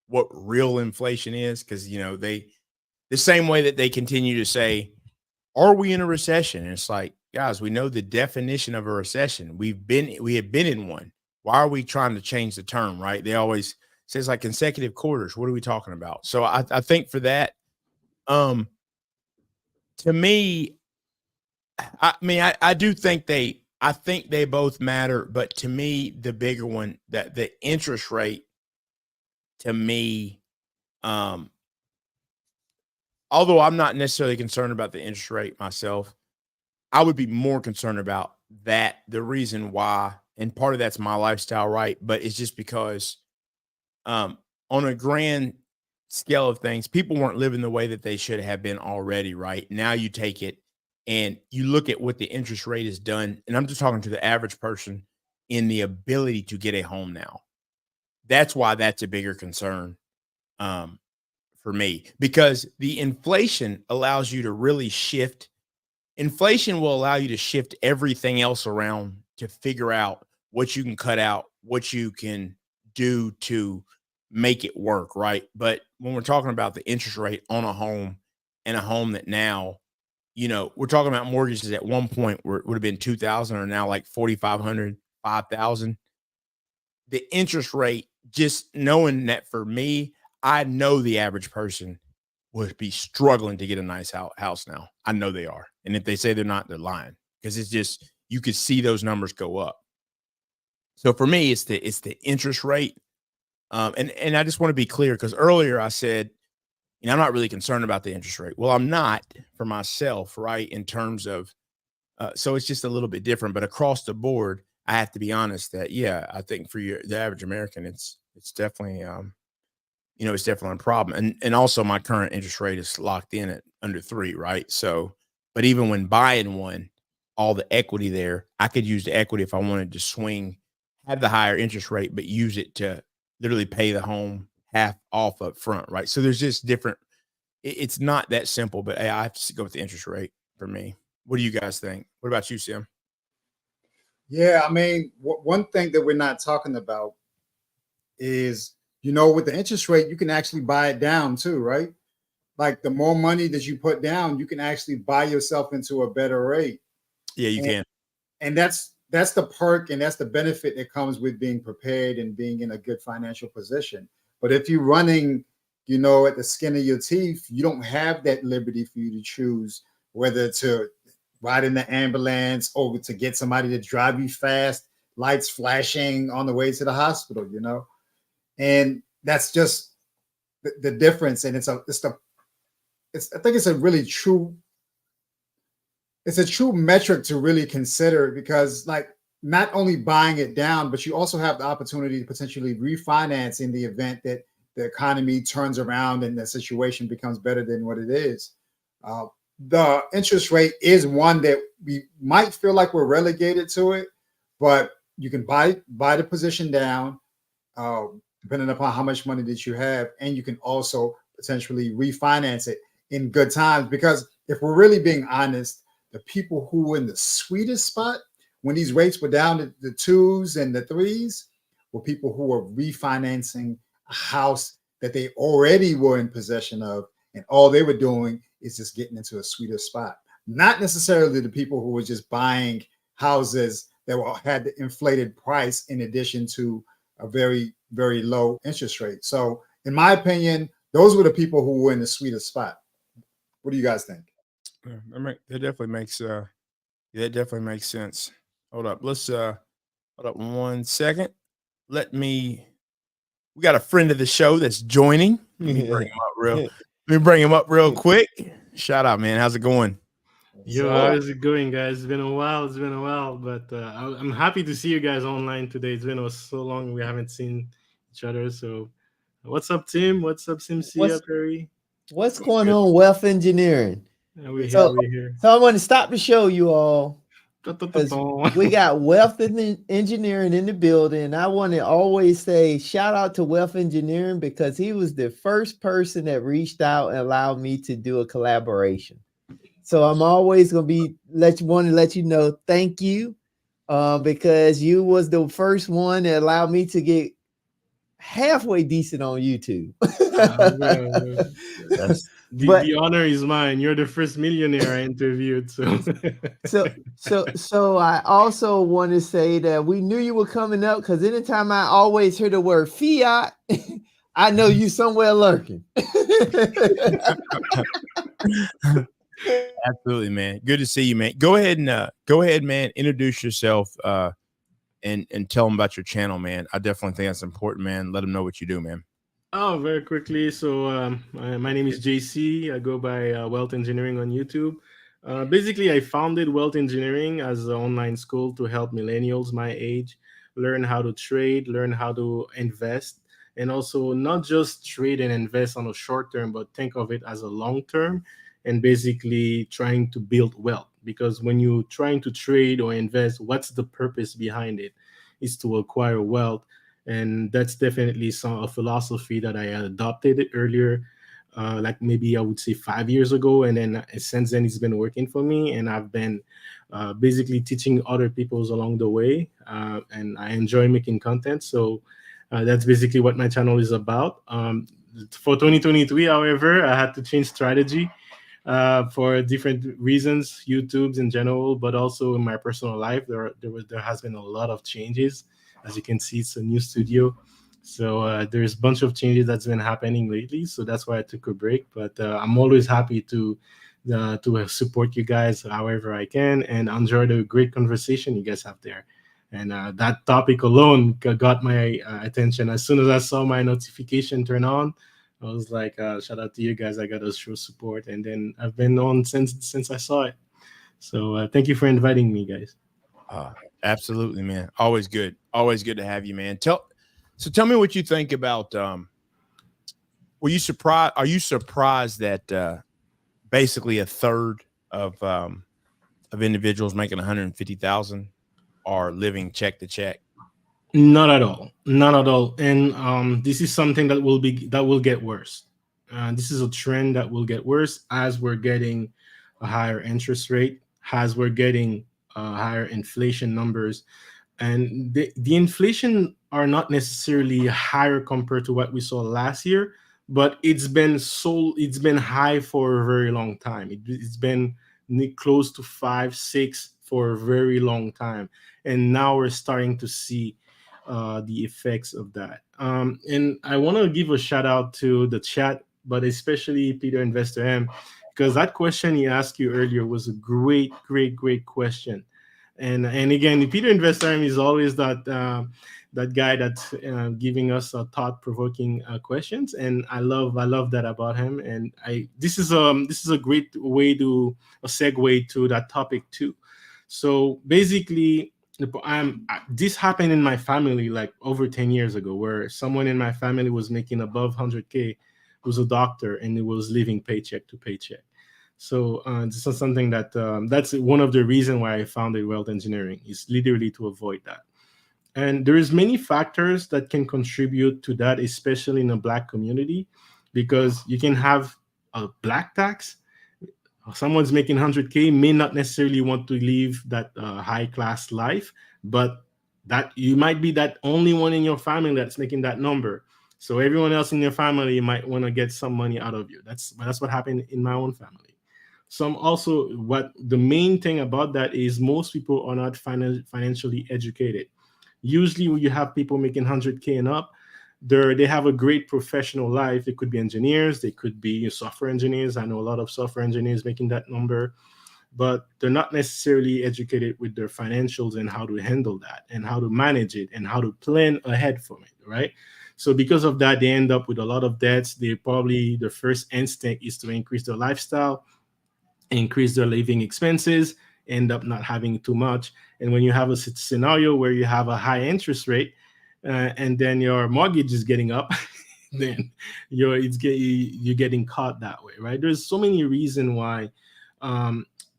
what real inflation is, because, the same way that they continue to say, are we in a recession? And it's like, guys, we know the definition of a recession. We have been in one. Why are we trying to change the term, right? They always say it's like consecutive quarters. What are we talking about? So I think for that, to me, I do think I think they both matter, but to me, the bigger one, that the interest rate, to me, although I'm not necessarily concerned about the interest rate myself, I would be more concerned about that. The reason why, and part of that's my lifestyle, right? But it's just because on a grand scale of things, people weren't living the way that they should have been already, right? Now you take it and you look at what the interest rate has done, and I'm just talking to the average person in the ability to get a home now. That's why that's a bigger concern for me, because the inflation allows you to really shift. Inflation will allow you to shift everything else around to figure out what you can cut out, what you can do to make it work, right? But when we're talking about the interest rate on a home, and a home that now, we're talking about mortgages at one point where it would have been 2,000 or now like 4,500, 5,000. The interest rate, just knowing that for me, I know the average person would be struggling to get a nice house now. I know they are. And if they say they're not, they're lying, because it's just, you could see those numbers go up. So for me, it's the interest rate. And I just want to be clear, because earlier I said, I'm not really concerned about the interest rate. Well, I'm not for myself, right? In terms of, so it's just a little bit different, but across the board, I have to be honest that, yeah, I think for the average American, it's definitely, it's definitely a problem. And also my current interest rate is locked in at under 3, right? So, but even when buying one, all the equity there, I could use the equity if I wanted to have the higher interest rate, but use it to literally pay the home half off up front, right? So there's just different, it's not that simple, but hey, I have to go with the interest rate for me. What do you guys think? What about you, Sim? Yeah, I mean, one thing that we're not talking about is, with the interest rate, you can actually buy it down too, right? like the more money that you put down, you can actually buy yourself into a better rate. Yeah, you can. And that's the perk and that's the benefit that comes with being prepared and being in a good financial position. But if you're running, you know, at the skin of your teeth, you don't have that liberty for you to choose whether to ride in the ambulance or to get somebody to drive you fast, lights flashing on the way to the hospital, you know. And that's just the difference. And I think it's a really true, it's a true metric to really consider, because like not only buying it down, but you also have the opportunity to potentially refinance in the event that the economy turns around and the situation becomes better than what it is. The interest rate is one that we might feel like we're relegated to it, but you can buy the position down, depending upon how much money that you have, and you can also potentially refinance it in good times. Because if we're really being honest, the people who were in the sweetest spot when these rates were down to the 2s and the 3s were people who were refinancing a house that they already were in possession of, and all they were doing is just getting into a sweeter spot. Not necessarily the people who were just buying houses that had the inflated price in addition to a very, very low interest rate. So in my opinion, those were the people who were in the sweetest spot. What do you guys think? That definitely makes sense. Hold up. Let's hold up 1 second. We got a friend of the show that's joining. Let me bring him up real quick. Shout out, man. How's it going? Yo, how's it going, guys? It's been a while, but I'm happy to see you guys online today. It's been so long we haven't seen each other. So what's up, Tim? What's up, Simsia, Perry? What's going on, Wealth Engineering? We're here. So I want to stop the show, you all. We got Wealth Engineering in the building. I want to always say shout out to Wealth Engineering because he was the first person that reached out and allowed me to do a collaboration. So I'm always going to let you know, thank you, because you was the first one that allowed me to get halfway decent on YouTube. The honor is mine. You're the first millionaire I interviewed. So I also want to say that we knew you were coming up because anytime I always hear the word fiat, I know you somewhere lurking. Absolutely, man. Good to see you, man. Go ahead, man. Introduce yourself and tell them about your channel, man. I definitely think that's important, man. Let them know what you do, man. Oh, very quickly. So my name is JC. I go by Wealth Engineering on YouTube. Basically, I founded Wealth Engineering as an online school to help millennials my age learn how to trade, learn how to invest, and also not just trade and invest on a short term, but think of it as a long term and basically trying to build wealth. Because when you're trying to trade or invest, what's the purpose behind it? Is to acquire wealth. And that's definitely a philosophy that I adopted earlier, like maybe I would say 5 years ago. And then since then, it's been working for me. And I've been basically teaching other people along the way. And I enjoy making content. So that's basically what my channel is about. For 2023, however, I had to change strategy for different reasons, YouTube's in general, but also in my personal life. There has been a lot of changes. As you can see, it's a new studio. So there's a bunch of changes that's been happening lately. So that's why I took a break. But I'm always happy to support you guys however I can and enjoy the great conversation you guys have there. And that topic alone got my attention. As soon as I saw my notification turn on, I was like, shout out to you guys. I got to show support. And then I've been on since I saw it. So thank you for inviting me, guys. Absolutely, man. Always good to have you, man. Tell me what you think about are you surprised that basically a third of individuals making 150,000 are living check to check? Not at all. And this is something that will get worse. This is a trend that will get worse as we're getting a higher interest rate, as we're getting higher inflation numbers. And the inflation are not necessarily higher compared to what we saw last year, but it's been high for a very long time. It's been close to 5, 6 for a very long time, and now we're starting to see the effects of that. And I want to give a shout out to the chat, but especially Peter Investor M, because that question he asked you earlier was a great question. And again, Peter Investor M is always that guy that's giving us thought provoking questions, and I love that about him. And this is a great way to a segue to that topic too. So basically, this happened in my family like over 10 years ago, where someone in my family was making above 100K, was a doctor, and it was living paycheck to paycheck. So this is something that that's one of the reasons why I founded Wealth Engineering, is literally to avoid that. And there is many factors that can contribute to that, especially in the Black community, because you can have a Black tax. Someone's making 100K may not necessarily want to live that high class life, but that you might be that only one in your family that's making that number. So everyone else in your family might want to get some money out of you. That's what happened in my own family. Some also, what the main thing about that is most people are not financially educated. Usually when you have people making 100K and up, they have a great professional life. They could be engineers, they could be software engineers. I know a lot of software engineers making that number, but they're not necessarily educated with their financials and how to handle that and how to manage it and how to plan ahead for it, right? So because of that, they end up with a lot of debts. Their first instinct is to increase their lifestyle, increase their living expenses, end up not having too much. And when you have a scenario where you have a high interest rate, and then your mortgage is getting up, then you're getting caught that way, right? There's so many reasons why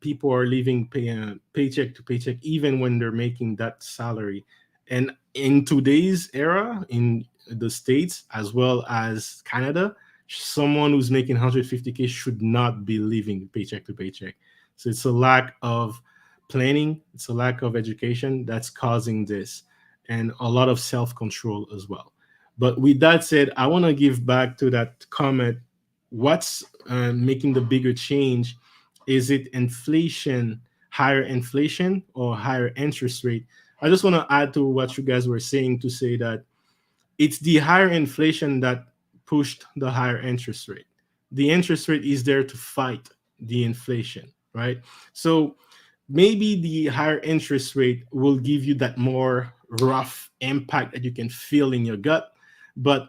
people are living paycheck to paycheck, even when they're making that salary. And in today's era, in the States as well as Canada, someone who's making 150K should not be living paycheck to paycheck. So it's a lack of planning, it's a lack of education that's causing this, and a lot of self-control as well. But with that said, I want to give back to that comment. What's making the bigger change? Is it inflation, higher inflation, or higher interest rate? I just want to add to what you guys were saying to say that it's the higher inflation that pushed the higher interest rate. The interest rate is there to fight the inflation, right? So maybe the higher interest rate will give you that more rough impact that you can feel in your gut, but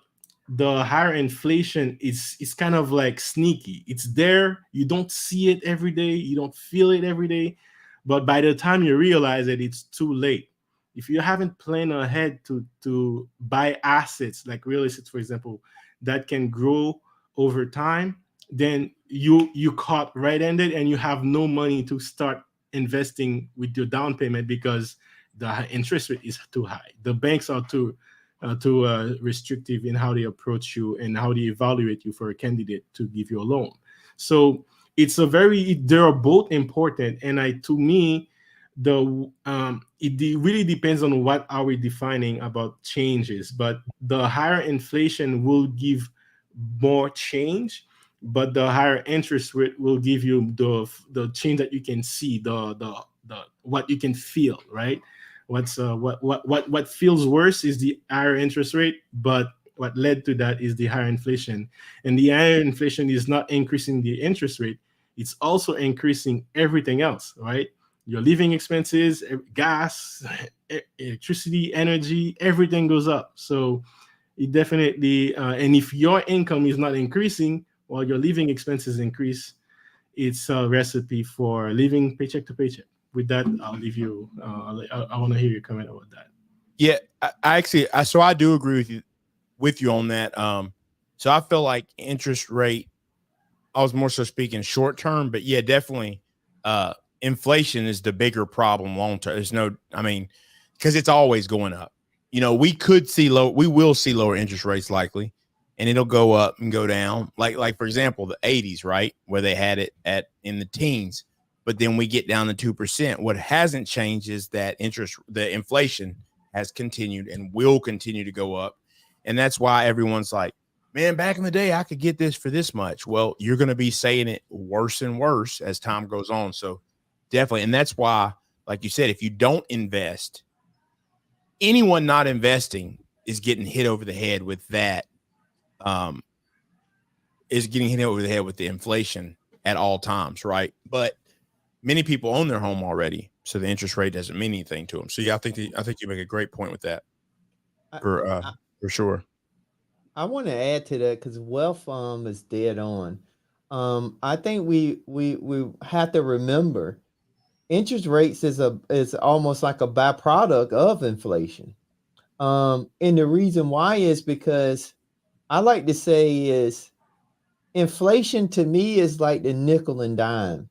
the higher inflation is kind of like sneaky. It's there, you don't see it every day, you don't feel it every day, but by the time you realize it, it's too late. If you haven't planned ahead to buy assets like real estate, for example, that can grow over time, then you caught right-handed and you have no money to start investing with your down payment because the interest rate is too high. The banks are too restrictive in how they approach you and how they evaluate you for a candidate to give you a loan. So they are both important. And to me, it really depends on what are we defining about changes. But the higher inflation will give more change, but the higher interest rate will give you the change that you can see, the what you can feel, right? What feels worse is the higher interest rate, but what led to that is the higher inflation. And the higher inflation is not increasing the interest rate, it's also increasing everything else, right? Your living expenses, gas, electricity, energy, everything goes up. So it definitely, and if your income is not increasing while your living expenses increase, it's a recipe for living paycheck to paycheck. With that, I'll leave you. I want to hear your comment about that. Yeah, so I do agree with you on that. So I feel like interest rate, I was more so speaking short term, but yeah, definitely inflation is the bigger problem long term. Because it's always going up. We will see lower interest rates likely, and it'll go up and go down. Like for example, the 80s, right, where they had it in the teens, but then we get down to 2%. What hasn't changed is that the inflation has continued and will continue to go up, and that's why everyone's like, man, back in the day, I could get this for this much. Well, you're going to be saying it worse and worse as time goes on. So definitely. And that's why, like you said, if you don't invest, anyone not investing is getting hit over the head with that. Is getting hit over the head with the inflation at all times, right? But many people own their home already, so the interest rate doesn't mean anything to them. So yeah, I think you make a great point with that for sure. I want to add to that because wealth is dead on. I think we have to remember interest rates is almost like a byproduct of inflation. And the reason why is because I like to say is inflation to me is like the nickel and dime.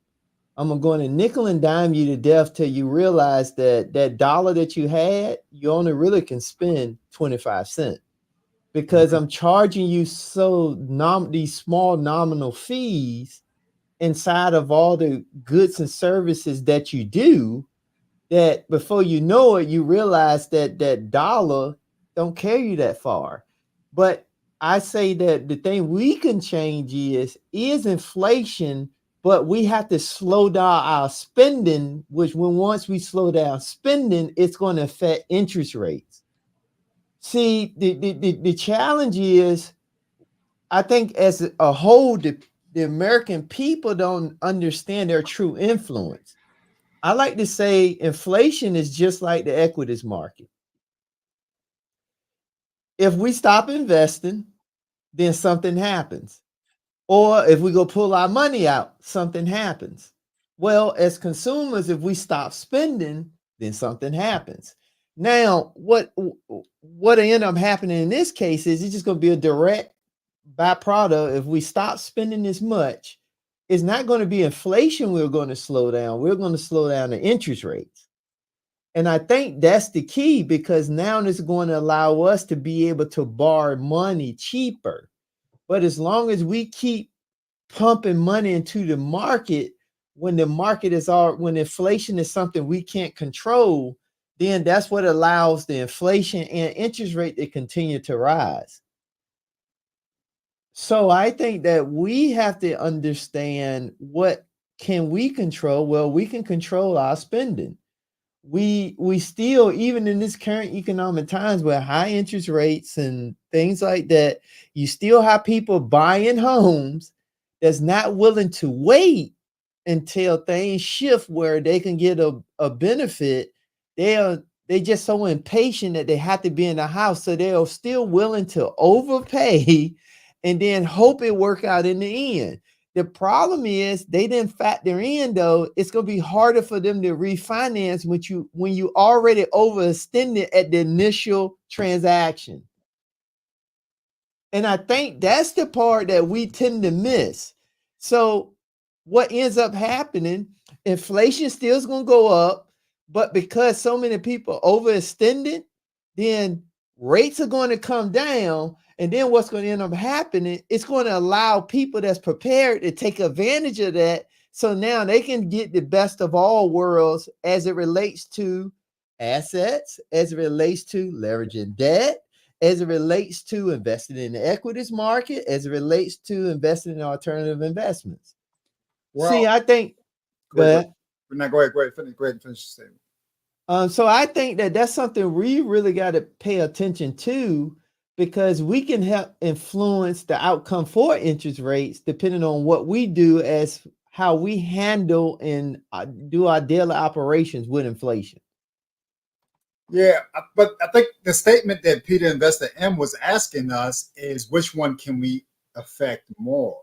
I'm going to nickel and dime you to death till you realize that that dollar that you had, you only really can spend 25 cents because I'm charging you these small nominal fees inside of all the goods and services that you do, that before you know it, you realize that that dollar don't carry you that far. But I say that the thing we can change is inflation, but we have to slow down our spending, which once we slow down spending, it's going to affect interest rates. See, the challenge is, I think as a whole, the American people don't understand their true influence. I like to say inflation is just like the equities market. If we stop investing, then something happens. Or if we go pull our money out, something happens. Well, as consumers, if we stop spending, then something happens. Now, what end up happening in this case is it's just going to be a direct byproduct. If we stop spending as much, it's not going to be inflation we're going to slow down. We're going to slow down the interest rates. And I think that's the key, because now it's going to allow us to be able to borrow money cheaper. But as long as we keep pumping money into the market, when inflation is something we can't control, then that's what allows the inflation and interest rate to continue to rise. So I think that we have to understand, what can we control? Well, we can control our spending. We still, even in this current economic times with high interest rates and things like that, you still have people buying homes that's not willing to wait until things shift where they can get a benefit. They just so impatient that they have to be in the house, so they're still willing to overpay and then hope it work out in the end. The problem is they didn't factor in, though, it's going to be harder for them to refinance when you already overextended at the initial transaction. And I think that's the part that we tend to miss. So what ends up happening, inflation still is going to go up, but because so many people overextended, then rates are going to come down. And then what's going to end up happening, it's going to allow people that's prepared to take advantage of that. So now they can get the best of all worlds as it relates to assets, as it relates to leveraging debt, as it relates to investing in the equities market, as it relates to investing in alternative investments. Well, see, I think go ahead, finish the statement. So I think that that's something we really got to pay attention to, because we can help influence the outcome for interest rates depending on what we do as how we handle and do our daily operations with inflation. Yeah, but I think the statement that Peter Investor M was asking us is, which one can we affect more,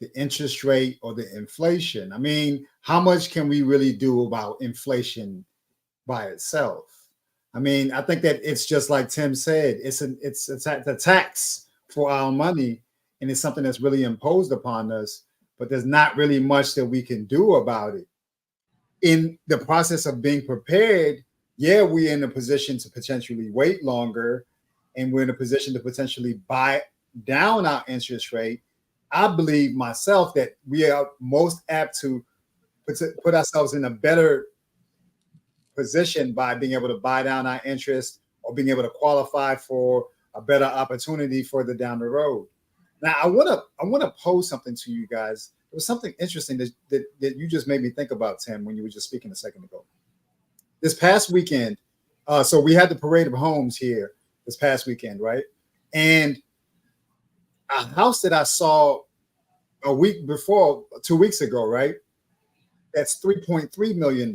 the interest rate or the inflation? I mean, how much can we really do about inflation by itself? I mean, I think that it's just like Tim said, it's a tax for our money, and it's something that's really imposed upon us, but there's not really much that we can do about it. In the process of being prepared, yeah, we're in a position to potentially wait longer, and we're in a position to potentially buy down our interest rate. I believe myself that we are most apt to put ourselves in a better position by being able to buy down our interest or being able to qualify for a better opportunity further down the road. Now I wanna pose something to you guys. It was something interesting that you just made me think about, Tim, when you were just speaking a second ago. This past weekend, so we had the parade of homes here this past weekend, right? And a house that I saw a week before, 2 weeks ago, right? That's $3.3 million.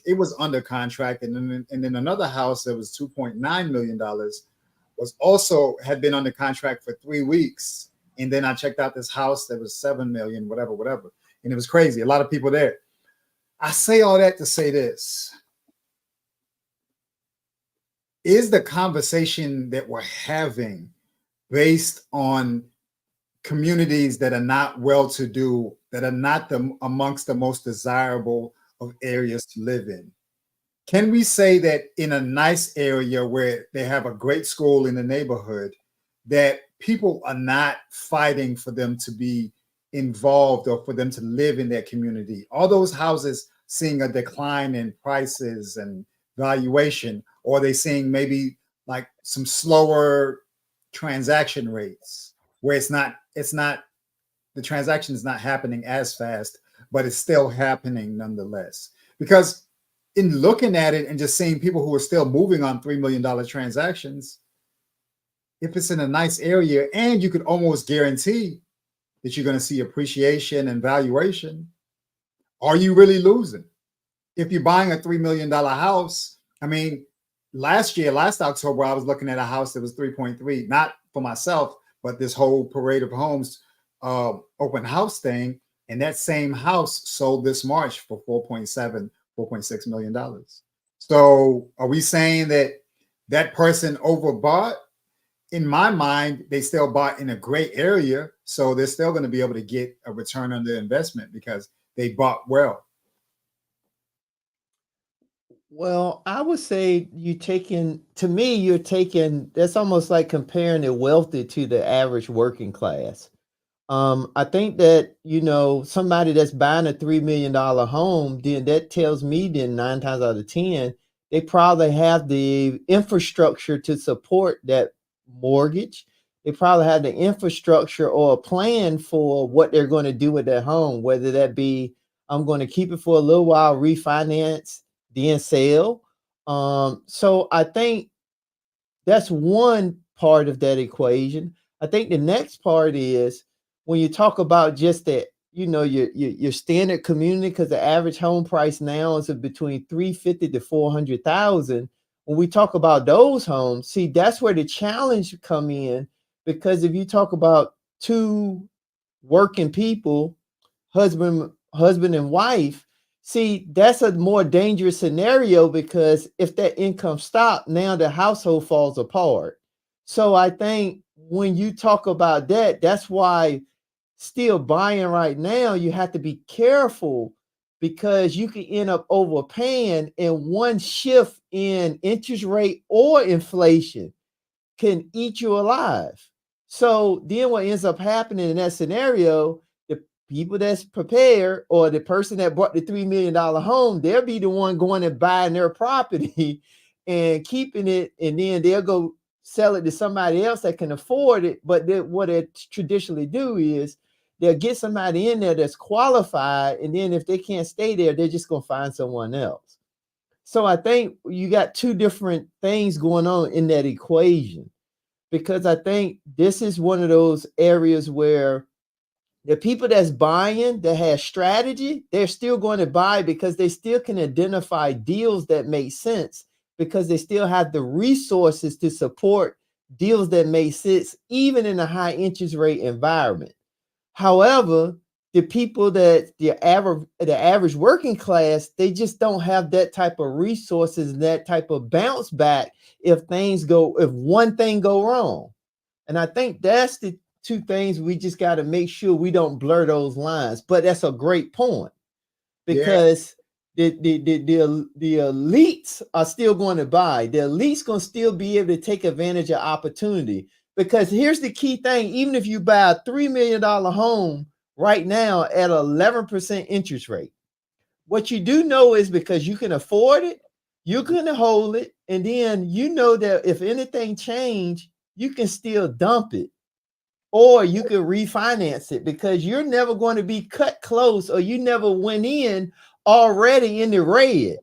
It was under contract, and then another house that was $2.9 million was also had been under contract for 3 weeks. And then I checked out this house that was 7 million, whatever, and it was crazy. A lot of people there. I say all that to say this: is the conversation that we're having based on communities that are not well-to-do, that are not amongst the most desirable of areas to live in? Can we say that in a nice area where they have a great school in the neighborhood, that people are not fighting for them to be involved or for them to live in their community? Are those houses seeing a decline in prices and valuation, or are they seeing maybe like some slower transaction rates where it's not the transaction is not happening as fast, but it's still happening nonetheless? Because in looking at it and just seeing people who are still moving on $3 million transactions, if it's in a nice area and you could almost guarantee that you're going to see appreciation and valuation, are you really losing? If you're buying a $3 million house, I mean, last October, I was looking at a house that was 3.3, not for myself, but this whole parade of homes open house thing. And that same house sold this March for $4.6 million. So are we saying that that person overbought? In my mind, they still bought in a great area. So they're still going to be able to get a return on their investment because they bought well. Well, I would say you're taking that's almost like comparing the wealthy to the average working class. I think that, somebody that's buying a $3 million home, then that tells me then 9 times out of 10, they probably have the infrastructure to support that mortgage. They probably have the infrastructure or a plan for what they're going to do with their home, whether that be, I'm going to keep it for a little while, refinance, then sell. So I think that's one part of that equation. I think the next part is when you talk about just that, your standard community, because the average home price now is between 350 to 400,000. When we talk about those homes, see, that's where the challenge come in, because if you talk about two working people, husband and wife, see, that's a more dangerous scenario, because if that income stops, now the household falls apart. So I think when you talk about that, that's why still buying right now, you have to be careful, because you can end up overpaying, and one shift in interest rate or inflation can eat you alive. So then what ends up happening in that scenario, the people that's prepared, or the person that bought the $3 million home, they'll be the one going and buying their property and keeping it, and then they'll go sell it to somebody else that can afford it. But what they traditionally do is they'll get somebody in there that's qualified, and then if they can't stay there, they're just going to find someone else. So I think you got two different things going on in that equation, because I think this is one of those areas where the people that's buying, that has strategy, they're still going to buy because they still can identify deals that make sense, because they still have the resources to support deals that make sense, even in a high interest rate environment. However, the people that the average working class, they just don't have that type of resources and that type of bounce back if one thing go wrong. And I think that's the two things we just got to make sure we don't blur those lines. But that's a great point, because the elites are still going to buy. The elites going to still be able to take advantage of opportunity. Because here's the key thing: even if you buy a $3 million home right now at 11% interest rate, what you do know is, because you can afford it, you're going to hold it, and then that if anything change, you can still dump it. or you could refinance it, because you're never going to be cut close, or you never went in already in the red.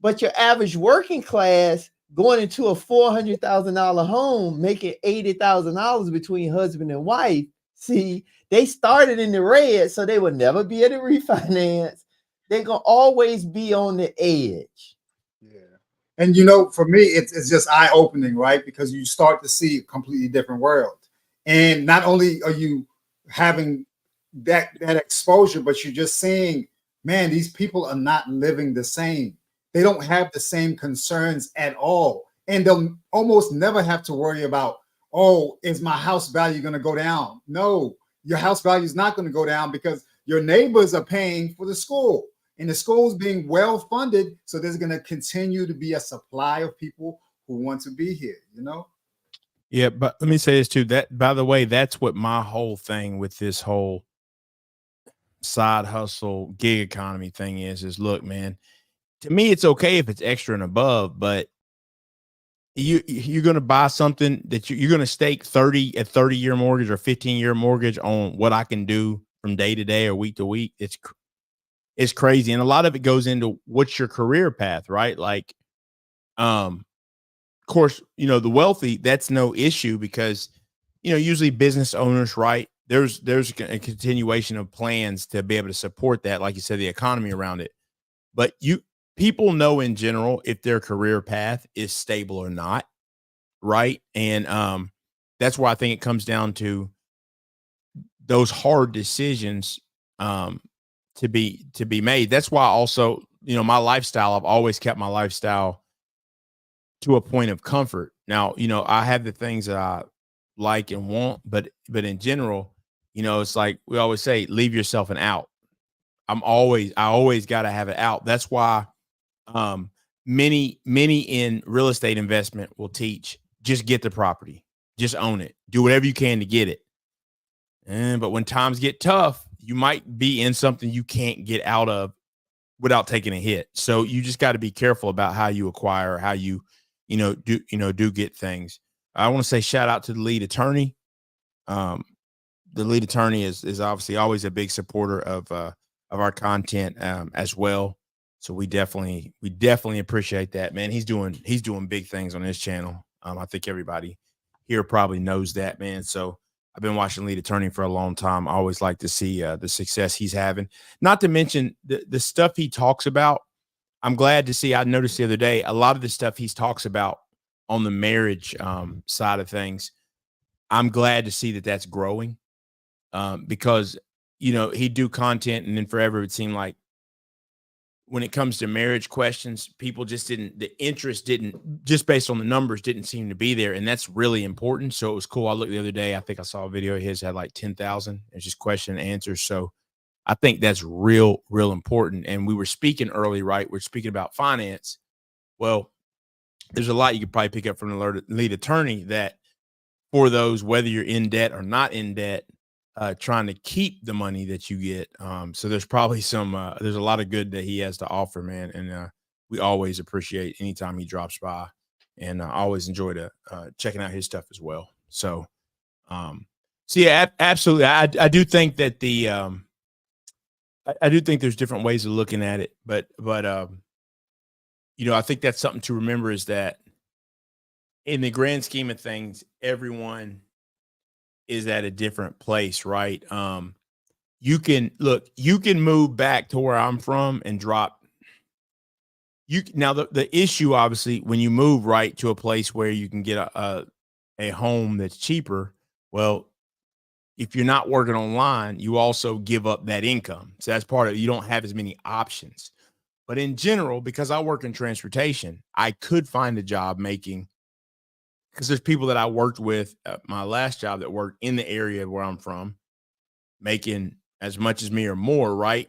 But your average working class going into a $400,000 home, making $80,000 between husband and wife. See, they started in the red, so they will never be able to refinance. They're going to always be on the edge. Yeah. And, you know, for me, it's just eye-opening, right? Because you start to see a completely different world. And not only are you having that exposure, but you're just seeing, man, these people are not living the same. They don't have the same concerns at all. And they'll almost never have to worry about, oh, is my house value going to go down? No, your house value is not going to go down, because your neighbors are paying for the school, and the school's being well funded. So there's going to continue to be a supply of people who want to be here, you know? Yeah, but let me say this too. That, by the way, that's what my whole thing with this whole side hustle gig economy thing is look, man, to me, it's okay if it's extra and above, but you're going to buy something that you're going to stake 30-year mortgage or 15-year mortgage on what I can do from day to day or week to week. It's crazy. And a lot of it goes into what's your career path, right? Like, of course, you know, the wealthy, that's no issue, because, you know, usually business owners, right? There's a continuation of plans to be able to support that. Like you said, the economy around it, but people know in general if their career path is stable or not. Right. And, that's why I think it comes down to those hard decisions, to be made. That's why also, you know, my lifestyle, I've always kept my lifestyle to a point of comfort. Now, you know, I have the things that I like and want, but in general, you know, it's like we always say, leave yourself an out. I always got to have it out. That's why, many in real estate investment will teach, just get the property, just own it, do whatever you can to get it. But when times get tough, you might be in something you can't get out of without taking a hit. So you just got to be careful about how you acquire, how you do get things. I want to say shout out to the lead attorney. The lead attorney is obviously always a big supporter of our content, as well. So we definitely appreciate that, man. He's doing big things on his channel. I think everybody here probably knows that, man. So I've been watching Lead Attorney for a long time. I always like to see the success he's having. Not to mention the stuff he talks about. I'm glad to see. I noticed the other day a lot of the stuff he talks about on the marriage side of things. I'm glad to see that that's growing, because, you know, he'd do content, and then forever it seemed like when it comes to marriage questions, people just the interest didn't, just based on the numbers, didn't seem to be there. And that's really important. So it was cool. I looked the other day, I think I saw a video of his had like 10,000. It's just question and answers. So I think that's real important. And we were speaking early, right? We're speaking about finance. Well, there's a lot you could probably pick up from the lead attorney, that for those, whether you're in debt or not in debt, trying to keep the money that you get. So there's probably there's a lot of good that he has to offer, man. And we always appreciate anytime he drops by, and I always enjoy checking out his stuff as well. So, yeah, absolutely. I do think that I do think there's different ways of looking at it, but you know, I think that's something to remember, is that in the grand scheme of things, everyone is at a different place, right? You can move back to where I'm from and drop. Now the issue, obviously, when you move right to a place where you can get a home that's cheaper, well, if you're not working online, you also give up that income. So that's part of it. You don't have as many options. But in general, because I work in transportation, I could find a job making, because there's people that I worked with at my last job that worked in the area where I'm from, making as much as me or more, right?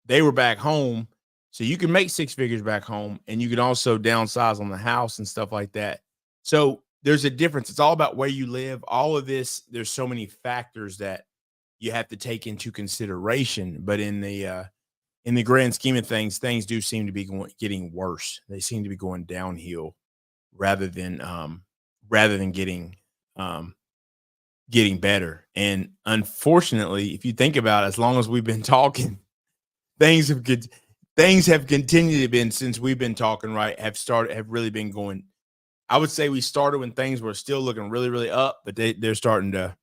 They were back home. So you can make 6 figures back home, and you can also downsize on the house and stuff like that. So there's a difference. It's all about where you live. All of this, there's so many factors that you have to take into consideration. But in the grand scheme of things do seem to be getting worse. They seem to be going downhill rather than getting getting better. And unfortunately, if you think about it, as long as we've been talking, things have continued to been since we've been talking, right? Have really been going. I would say we started when things were still looking really, really up, but they're starting to.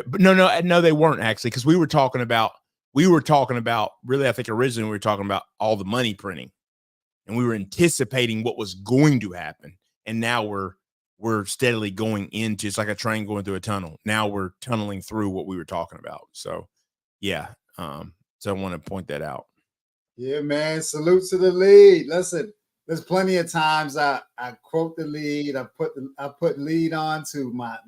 But no, they weren't actually, because we were talking about really. I think originally we were talking about all the money printing, and we were anticipating what was going to happen, and now we're steadily going into, it's like a train going through a tunnel. Now we're tunneling through what we were talking about. So, yeah. So I want to point that out. Yeah, man. Salute to the lead. Listen, there's plenty of times I quote the lead. I put lead on to my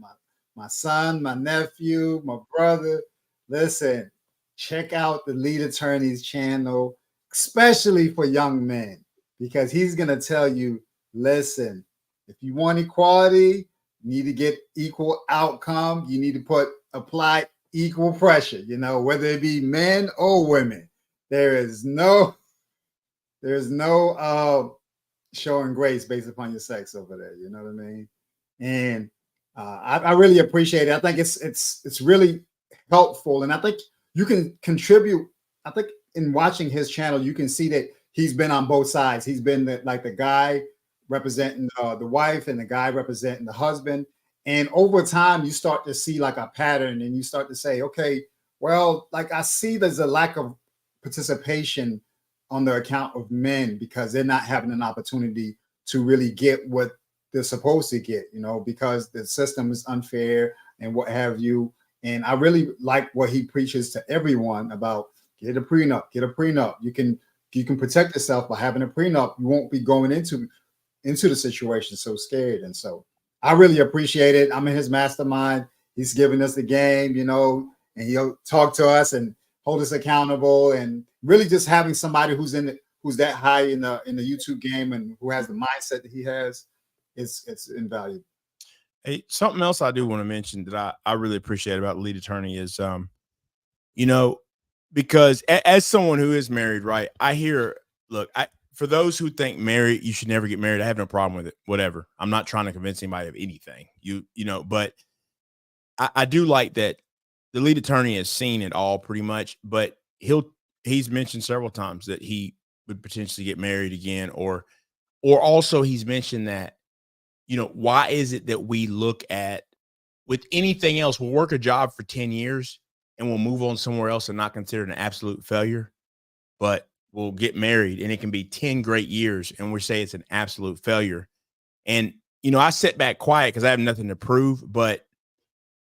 son, my nephew, my brother. Listen, check out the Lead Attorney's channel, especially for young men, because he's gonna tell you, listen, if you want equality, you need to get equal outcome. You need to apply equal pressure, whether it be men or women. There's no showing grace based upon your sex over there. You know what I mean? And I really appreciate it. I think it's really helpful, and I think you can contribute. I think in watching his channel, you can see that he's been on both sides. He's been the guy representing the wife and the guy representing the husband. And over time, you start to see like a pattern, and you start to say, okay, well, like I see there's a lack of participation on the account of men because they're not having an opportunity to really get what they're supposed to get, because the system is unfair and what have you. And I really like what he preaches to everyone about get a prenup. You can protect yourself by having a prenup. You won't be going into the situation so scared. And so I really appreciate it. I'm in his mastermind. He's giving us the game, and he'll talk to us and hold us accountable, and really just having somebody who's that high in the YouTube game and who has the mindset that he has, it's invaluable. Hey, something else I do want to mention that I really appreciate about Lead Attorney is, because as someone who is married, right, I hear, look, for those who think you should never get married, I have no problem with it. Whatever. I'm not trying to convince anybody of anything. But I do like that the Lead Attorney has seen it all pretty much, but he's mentioned several times that he would potentially get married again, or also he's mentioned that, why is it that we look at with anything else, we'll work a job for 10 years and we'll move on somewhere else and not consider it an absolute failure, but we'll get married and it can be 10 great years and we say it's an absolute failure. And, I sit back quiet because I have nothing to prove, but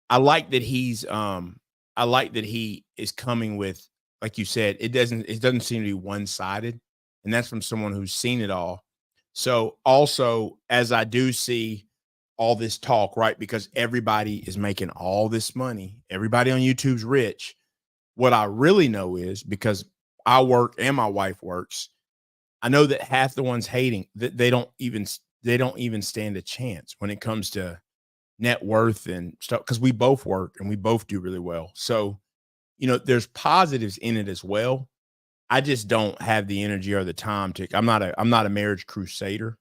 I like that he is coming with, like you said, it doesn't seem to be one-sided, and that's from someone who's seen it all. So also, as I do see all this talk, right, because everybody is making all this money, everybody on YouTube's rich. What I really know is, because I work and my wife works, I know that half the ones hating that they don't even stand a chance when it comes to net worth and stuff, because we both work and we both do really well. So, there's positives in it as well. I just don't have the energy or the time I'm not a marriage crusader,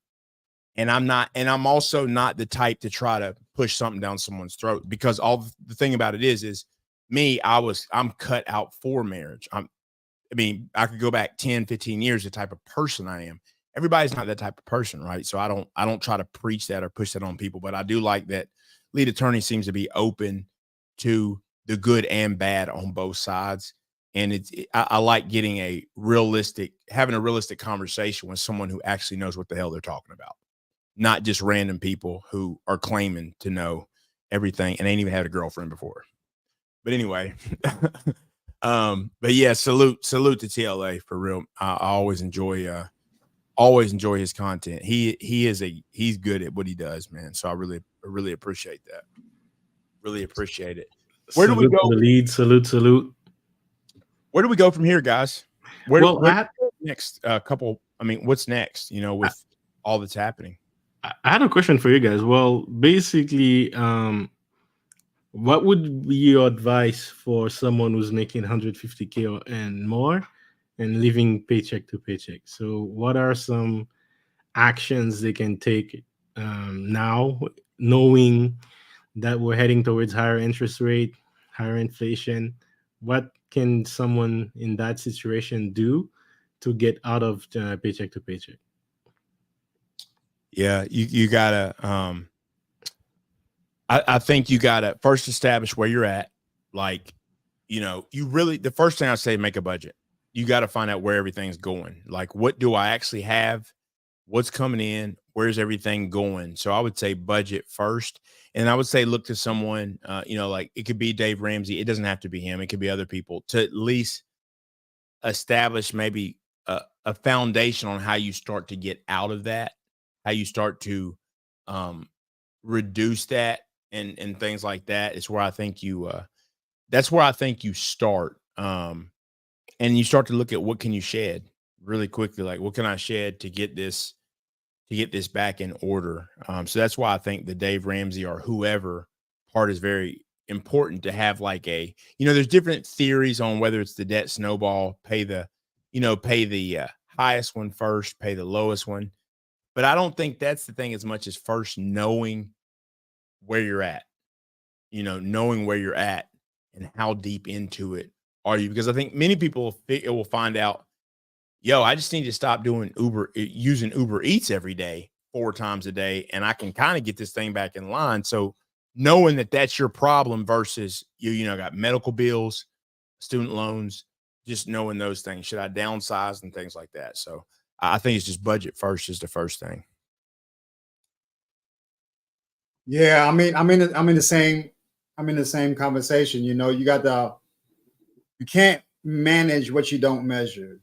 and I'm also not the type to try to push something down someone's throat, because all the thing about it is me, I'm cut out for marriage. I could go back 10, 15 years, the type of person I am. Everybody's not that type of person, right? So I don't try to preach that or push that on people, but I do like that Lead Attorney seems to be open to the good and bad on both sides. And I like having a realistic conversation with someone who actually knows what the hell they're talking about, not just random people who are claiming to know everything and ain't even had a girlfriend before. But anyway, but yeah, salute to TLA for real. I always enjoy his content. He's good at what he does, man. So I really appreciate that. Really appreciate it. Where do we go? The lead, salute. Where do we go from here, guys? Where next? What's next? With all that's happening. I had a question for you guys. Well, basically, what would be your advice for someone who's making 150K and more and living paycheck to paycheck? So what are some actions they can take now, knowing that we're heading towards higher interest rate, higher inflation. What can someone in that situation do to get out of paycheck to paycheck? Yeah, you gotta I think you gotta first establish where you're at. Like, you really the first thing I say, make a budget. You gotta find out where everything's going. Like, what do I actually have? What's coming in? Where's everything going? So I would say budget first. And I would say look to someone, like it could be Dave Ramsey. It doesn't have to be him, it could be other people to at least establish maybe a foundation on how you start to get out of that, how you start to reduce that and things like that. Is where I think you that's where I think you start. And you start to look at what can you shed really quickly, like what can I shed to get this back in order. So that's why I think the Dave Ramsey or whoever part is very important to have. Like there's different theories on whether it's the debt snowball, pay the highest one first, pay the lowest one. But I don't think that's the thing as much as first knowing where you're at, knowing where you're at and how deep into it are you? Because I think many people will find out, I just need to stop using Uber Eats every day, 4 times a day, and I can kind of get this thing back in line. So knowing that that's your problem versus got medical bills, student loans, just knowing those things. Should I downsize and things like that? So I think it's just budget first is the first thing. Yeah, I mean, I'm in the same conversation. You can't manage what you don't measure,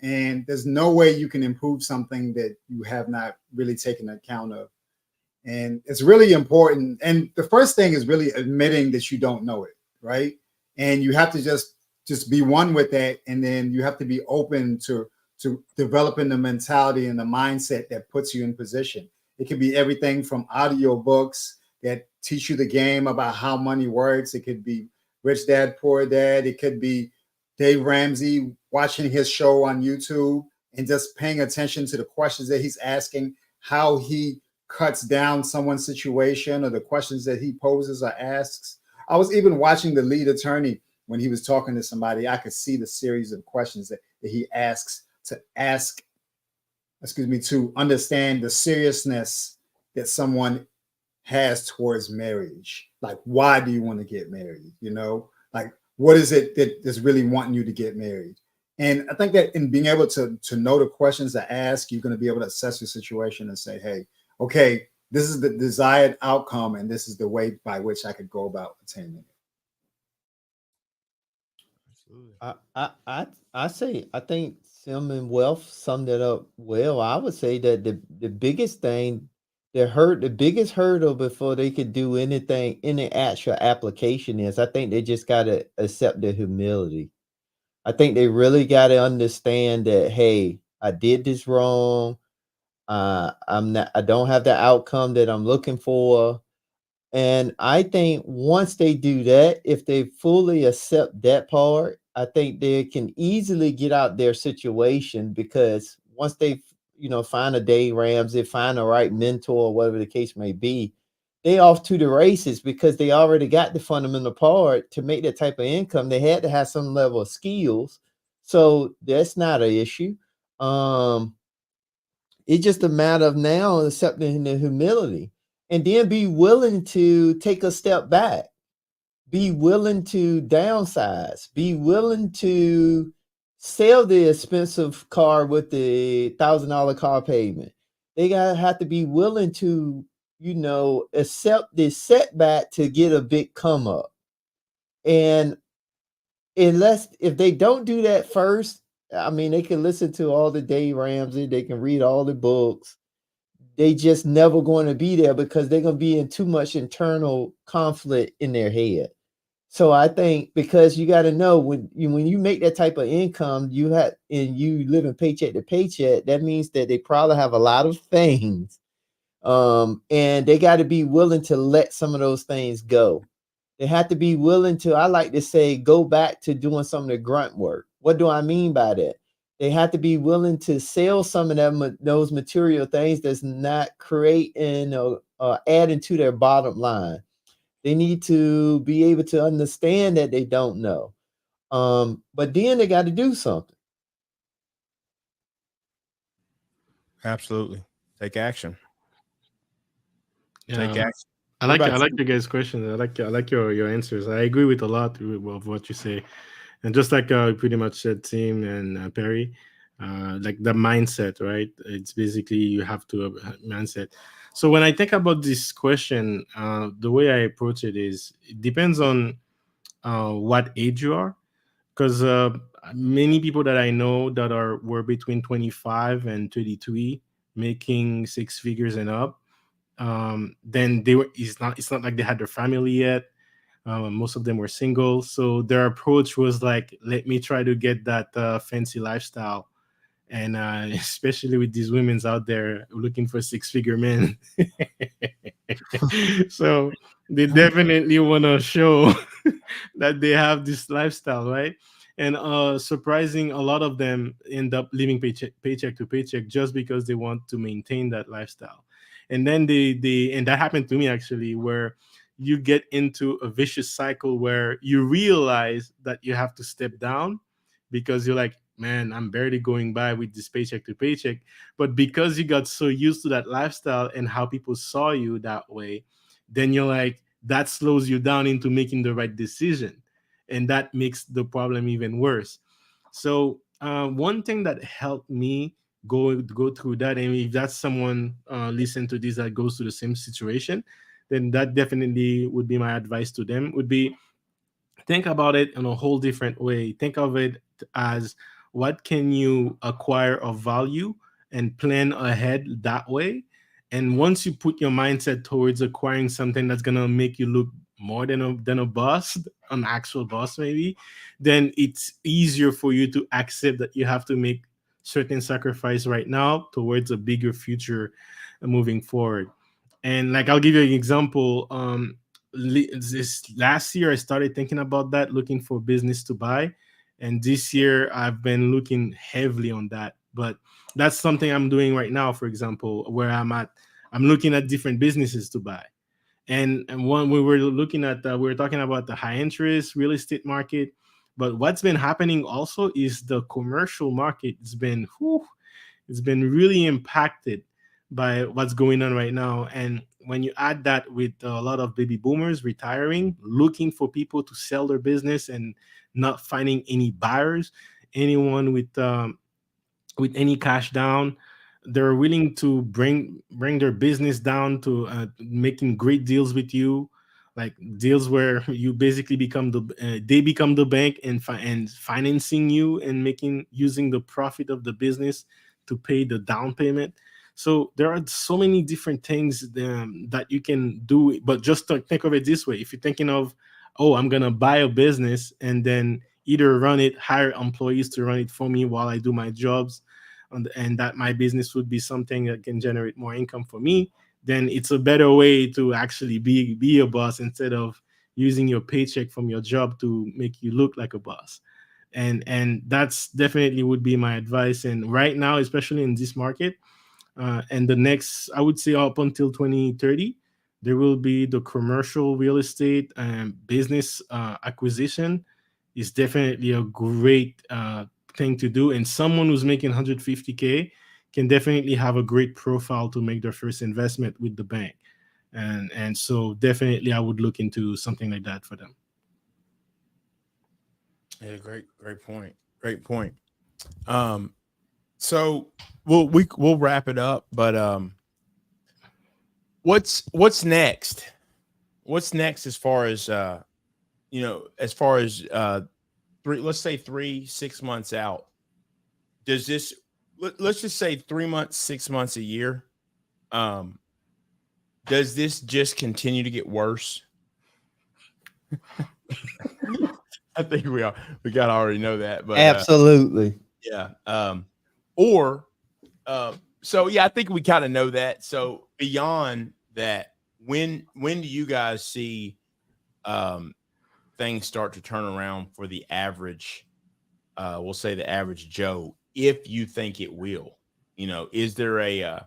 and there's no way you can improve something that you have not really taken account of. And it's really important. And the first thing is really admitting that you don't know it, right? And you have to just be one with that, and then you have to be open to developing the mentality and the mindset that puts you in position. It could be everything from audio books that teach you the game about how money works. It could be Rich Dad, Poor Dad. It could be Dave Ramsey, watching his show on YouTube and just paying attention to the questions that he's asking, how he cuts down someone's situation or the questions that he poses or asks. I was even watching the lead attorney when he was talking to somebody. I could see the series of questions that he asks to understand the seriousness that someone has towards marriage. Like, why do you want to get married? Like, what is it that's really wanting you to get married? And I think that in being able to know the questions to ask, you're going to be able to assess your situation and say, hey, okay, this is the desired outcome, and this is the way by which I could go about attaining it. I think Sim and Wealth summed it up well. I would say that the biggest thing, the biggest hurdle before they could do anything in the actual application is, I think they just got to accept their humility. I think they really got to understand that, hey, I did this wrong. I don't have the outcome that I'm looking for. And I think once they do that, if they fully accept that part, I think they can easily get out their situation, because once they, find a Dave Ramsey, find the right mentor, whatever the case may be, they off to the races, because they already got the fundamental part. To make that type of income, they had to have some level of skills. So that's not an issue. It's just a matter of now accepting the humility, and then be willing to take a step back, be willing to downsize, be willing to sell the expensive car with the $1,000 car payment. They have to be willing to, accept this setback to get a big come up. And if they don't do that first, I mean, they can listen to all the Dave Ramsey, they can read all the books. They just never going to be there, because they're going to be in too much internal conflict in their head. So I think, because you got to know, when you make that type of income, and you live in paycheck to paycheck, that means that they probably have a lot of things. And they got to be willing to let some of those things go. They have to be willing to, I like to say, go back to doing some of the grunt work. What do I mean by that? They have to be willing to sell some of them, those material things that's not creating or adding to their bottom line. They need to be able to understand that they don't know. But then they got to do something. Absolutely. Take action. Take Yeah, action. I What like about your guys' questions. I like your answers. I agree with a lot of what you say, and just like pretty much said Tim and Perry, like the mindset, right? It's basically you have to have mindset. So when I think about this question, the way I approach it is it depends on what age you are, because many people that I know that were between 25 and 33, making six figures and up, then they were it's not like they had their family yet. Most of them were single, so their approach was like, let me try to get that fancy lifestyle. And especially with these women's out there looking for six-figure men. So they definitely want to show that they have this lifestyle, right? And surprising, a lot of them end up living paycheck to paycheck just because they want to maintain that lifestyle. And then and that happened to me actually, where you get into a vicious cycle where you realize that you have to step down because you're like, man, I'm barely going by with this paycheck to paycheck. But because you got so used to that lifestyle and how people saw you that way, then you're like, that slows you down into making the right decision. And that makes the problem even worse. So one thing that helped me go through that, and if that's someone listen to this that goes through the same situation, then that definitely would be my advice to them, would be think about it in a whole different way. Think of it as what can you acquire of value and plan ahead that way. And once you put your mindset towards acquiring something that's gonna make you look more than a boss, an actual boss maybe, then it's easier for you to accept that you have to make certain sacrifice right now towards a bigger future moving forward. And like I'll give you an example. This last year I started thinking about that, looking for business to buy, and this year I've been looking heavily on that. But that's something I'm doing right now, for example, where I'm looking at different businesses to buy. And one we were looking at, we were talking about the high interest real estate market, but what's been happening also is the commercial market. It's been really impacted by what's going on right now. And when you add that with a lot of baby boomers retiring, looking for people to sell their business and not finding any buyers, anyone with any cash down, they're willing to bring their business down to making great deals with you, like deals where you basically become they become the bank and financing you and making using the profit of the business to pay the down payment. So there are so many different things that you can do, but just think of it this way: if you're thinking of, oh, I'm gonna buy a business and then either run it, hire employees to run it for me while I do my jobs, and that my business would be something that can generate more income for me, then it's a better way to actually be a boss instead of using your paycheck from your job to make you look like a boss. And that's definitely would be my advice. And right now, especially in this market, and the next, I would say up until 2030, there will be the commercial real estate and business acquisition is definitely a great thing to do. And someone who's making 150K can definitely have a great profile to make their first investment with the bank. And so definitely I would look into something like that for them. Yeah, great point. Great point. So we'll wrap it up, but what's next? What's next as far as as far as let's say 3-6 months out? Does this let's just say 3 months, 6 months, a year? Does this just continue to get worse? I think we gotta already know that, but Absolutely. yeah. Or so yeah, I think we kind of know that. So beyond that, when do you guys see things start to turn around for the average, we'll say the average Joe, if you think it will? Is there a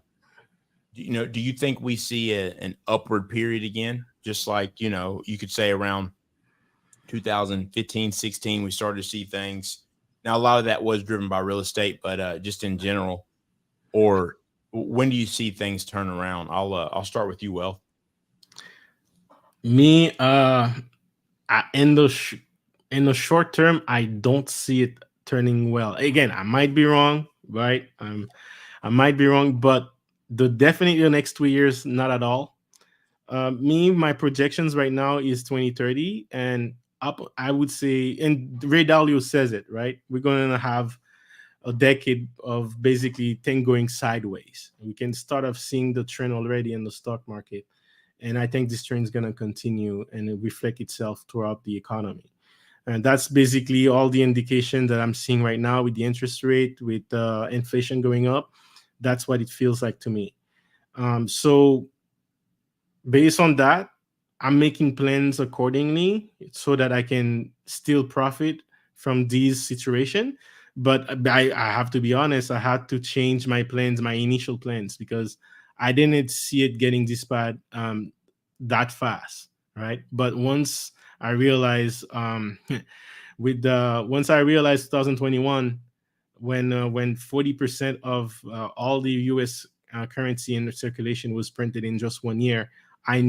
do you think we see an upward period again? just like, you know, you could say around 2015, 16, we started to see things. Now, a lot of that was driven by real estate, but just in general, or when do you see things turn around? I'll start with you, Well. Me, in the short term, I don't see it turning well. Again, I might be wrong, right? I might be wrong, but definitely the next 2 years, not at all. My projections right now is 2030 and up. I would say, and Ray Dalio says it, right? We're going to have a decade of basically thing going sideways. We can start off seeing the trend already in the stock market. And I think this trend is going to continue and it reflect itself throughout the economy. And that's basically all the indication that I'm seeing right now with the interest rate, with inflation going up. That's what it feels like to me. So based on that, I'm making plans accordingly so that I can still profit from these situation. But I have to be honest, I had to change my plans, my initial plans, because I didn't see it getting this bad that fast, right? But once I realized, once I realized 2021, when 40% of all the U.S. Currency in circulation was printed in just 1 year, I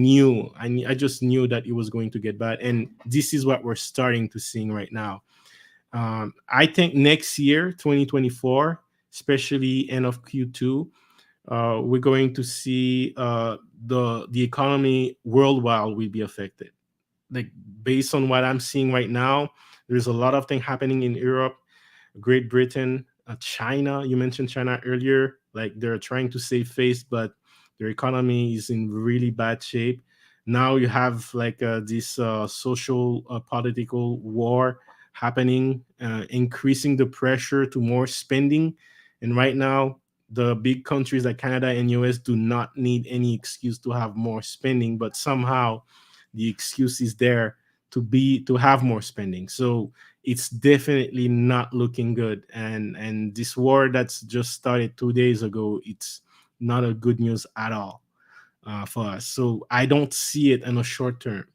just knew that it was going to get bad, and this is what we're starting to seeing right now. I think next year, 2024, especially end of Q2, we're going to see the economy worldwide will be affected. Like based on what I'm seeing right now, there's a lot of things happening in Europe, Great Britain, China. You mentioned China earlier. Like they're trying to save face, but their economy is in really bad shape. Now you have like this social political war happening, increasing the pressure to more spending. And right now, the big countries like Canada and US do not need any excuse to have more spending, but somehow the excuse is there to have more spending. So it's definitely not looking good. And this war that's just started 2 days ago, it's not a good news at all for us. So I don't see it in a short term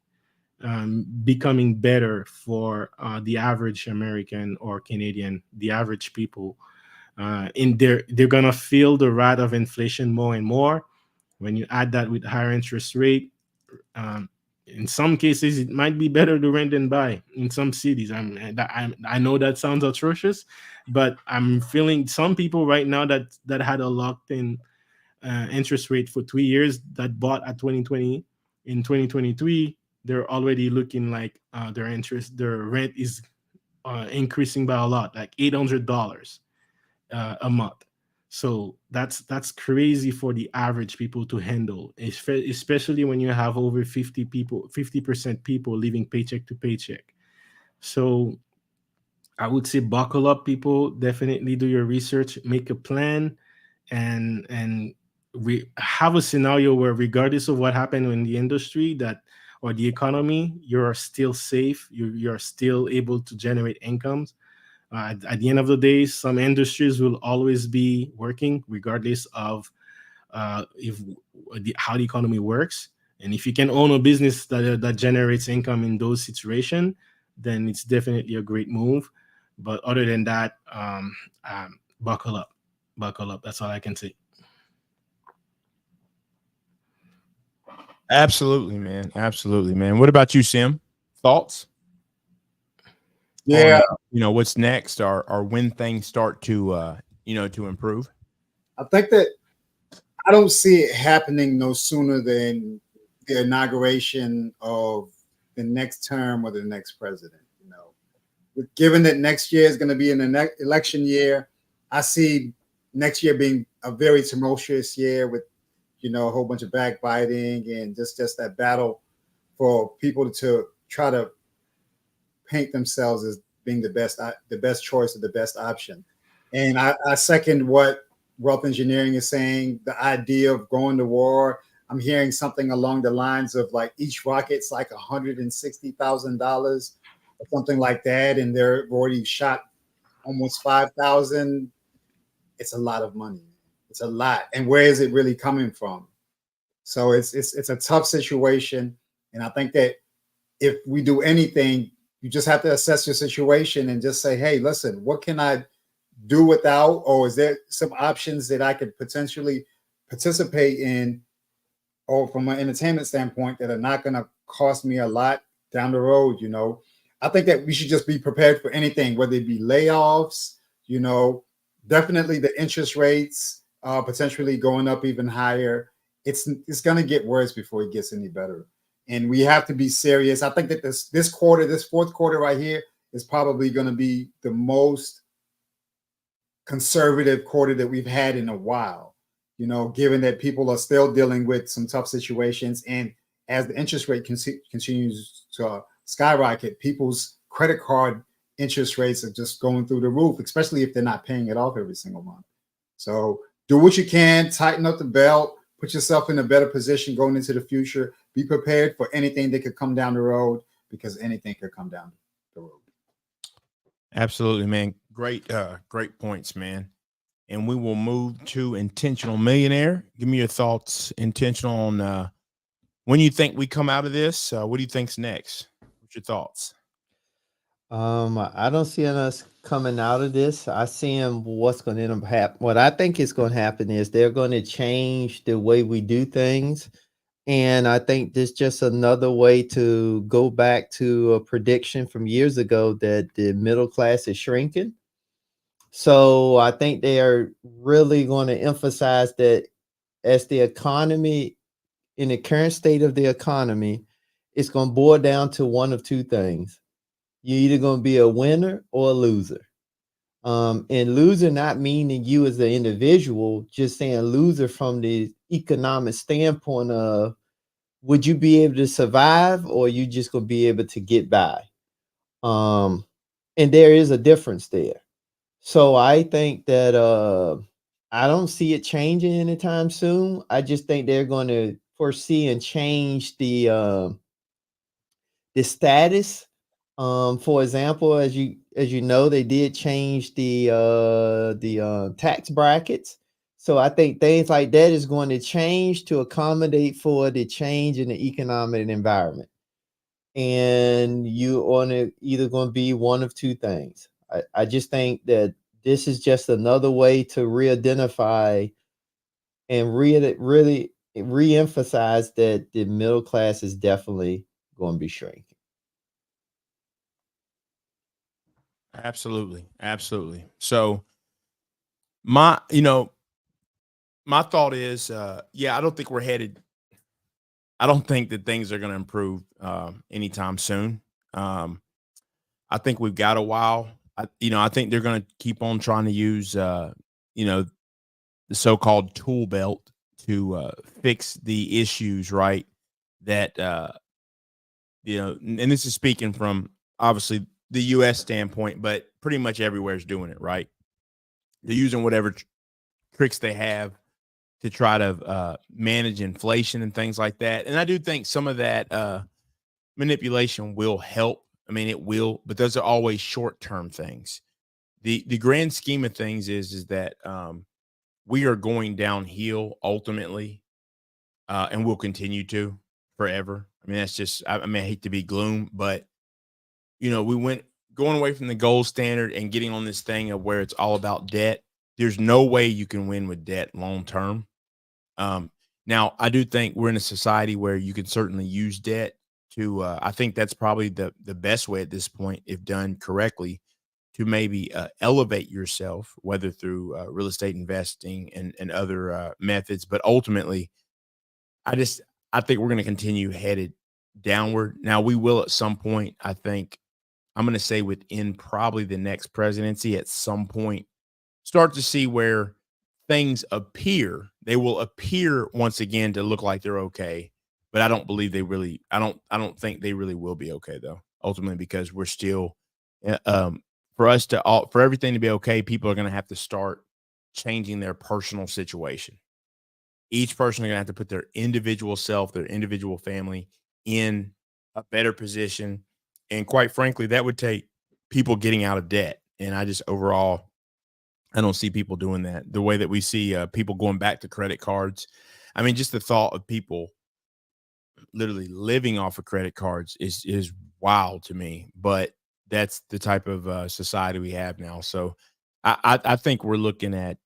becoming better for the average American or Canadian, the average people. They're gonna feel the wrath of inflation more and more. When you add that with higher interest rate, um, in some cases it might be better to rent than buy in some cities. I know that sounds atrocious, but I'm feeling some people right now that had a locked in interest rate for 3 years that bought at 2020 in 2023, they're already looking like their rent is increasing by a lot, like $800 a month. So that's crazy for the average people to handle, especially when you have over 50% people living paycheck to paycheck. So I would say buckle up, people. Definitely do your research, make a plan, and we have a scenario where regardless of what happened in the industry that or the economy, you're still safe. You're still able to generate incomes. At the end of the day, some industries will always be working regardless of how the economy works. And if you can own a business that generates income in those situations, then it's definitely a great move. But other than that, buckle up, buckle up. That's all I can say. Absolutely, man. Absolutely, man. What about you, Sim? Thoughts? Yeah, What's next, or when things start to to improve? I think that I don't see it happening no sooner than the inauguration of the next term or the next president. Given that next year is going to be an election year, I see next year being a very tumultuous year with a whole bunch of backbiting and just that battle for people to try to paint themselves as being the best choice or the best option. And I second what wealth engineering is saying, the idea of going to war. I'm hearing something along the lines of like each rocket's like $160,000 or something like that. And they've already shot almost 5,000. It's a lot of money. It's a lot. And where is it really coming from? So it's a tough situation. And I think that if we do anything, you just have to assess your situation and just say, hey, listen, what can I do without, or is there some options that I could potentially participate in, or from an entertainment standpoint, that are not going to cost me a lot down the road? I think that we should just be prepared for anything, whether it be layoffs, definitely the interest rates potentially going up even higher. It's going to get worse before it gets any better. And we have to be serious. I think that this quarter, this fourth quarter right here, is probably going to be the most conservative quarter that we've had in a while, given that people are still dealing with some tough situations. And as the interest rate continues to skyrocket, people's credit card interest rates are just going through the roof, especially if they're not paying it off every single month. So do what you can, tighten up the belt, put yourself in a better position going into the future. Be prepared for anything that could come down the road, because anything could come down the road. Absolutely, man. Great points, man. And we will move to Intentional Millionaire. Give me your thoughts, Intentional, on when you think we come out of this. What do you think's next? What's your thoughts? I don't see us coming out of this. I see what's going to end up happening. What I think is going to happen is they're going to change the way we do things. And I think this is just another way to go back to a prediction from years ago that the middle class is shrinking. So I think they are really going to emphasize that as the economy, in the current state of the economy, it's going to boil down to one of two things. You're either going to be a winner or a loser. And loser not meaning you as an individual, just saying loser from the economic standpoint of, would you be able to survive, or you just going to be able to get by? And there is a difference there. So I think that I don't see it changing anytime soon. I just think they're going to foresee and change the status. For example, as you know, they did change the tax brackets. So I think things like that is going to change to accommodate for the change in the economic environment. And you are either going to be one of two things. I just think that this is just another way to re-identify and really re-emphasize that the middle class is definitely going to be shrinking. Absolutely. Absolutely. So my thought is, I don't think we're headed. I don't think that things are going to improve anytime soon. I think we've got a while. I think they're going to keep on trying to use, the so-called tool belt to fix the issues, right? That, and this is speaking from obviously the U.S. standpoint, but pretty much everywhere is doing it, right? They're using whatever tricks they have to try to manage inflation and things like that. And I do think some of that manipulation will help. I mean, it will, but those are always short-term things. The grand scheme of things is that we are going downhill ultimately, and we'll continue to forever. I mean, that's just, I hate to be gloom, but we went going away from the gold standard and getting on this thing of where it's all about debt. There's no way you can win with debt long-term. Now I do think we're in a society where you can certainly use debt to, I think that's probably the best way at this point, if done correctly, to maybe elevate yourself, whether through real estate investing and other methods. But ultimately, I think we're going to continue headed downward. Now we will at some point, I think, I'm going to say within probably the next presidency, at some point, start to see where things appear. They will appear once again to look like they're okay, but I don't believe they really. I don't think they really will be okay though. Ultimately, because we're still, for everything to be okay, people are going to have to start changing their personal situation. Each person is going to have to put their individual self, their individual family in a better position. And quite frankly, that would take people getting out of debt. And I just overall, I don't see people doing that the way that we see people going back to credit cards. I mean, just the thought of people literally living off of credit cards is wild to me. But that's the type of society we have now. So I think we're looking at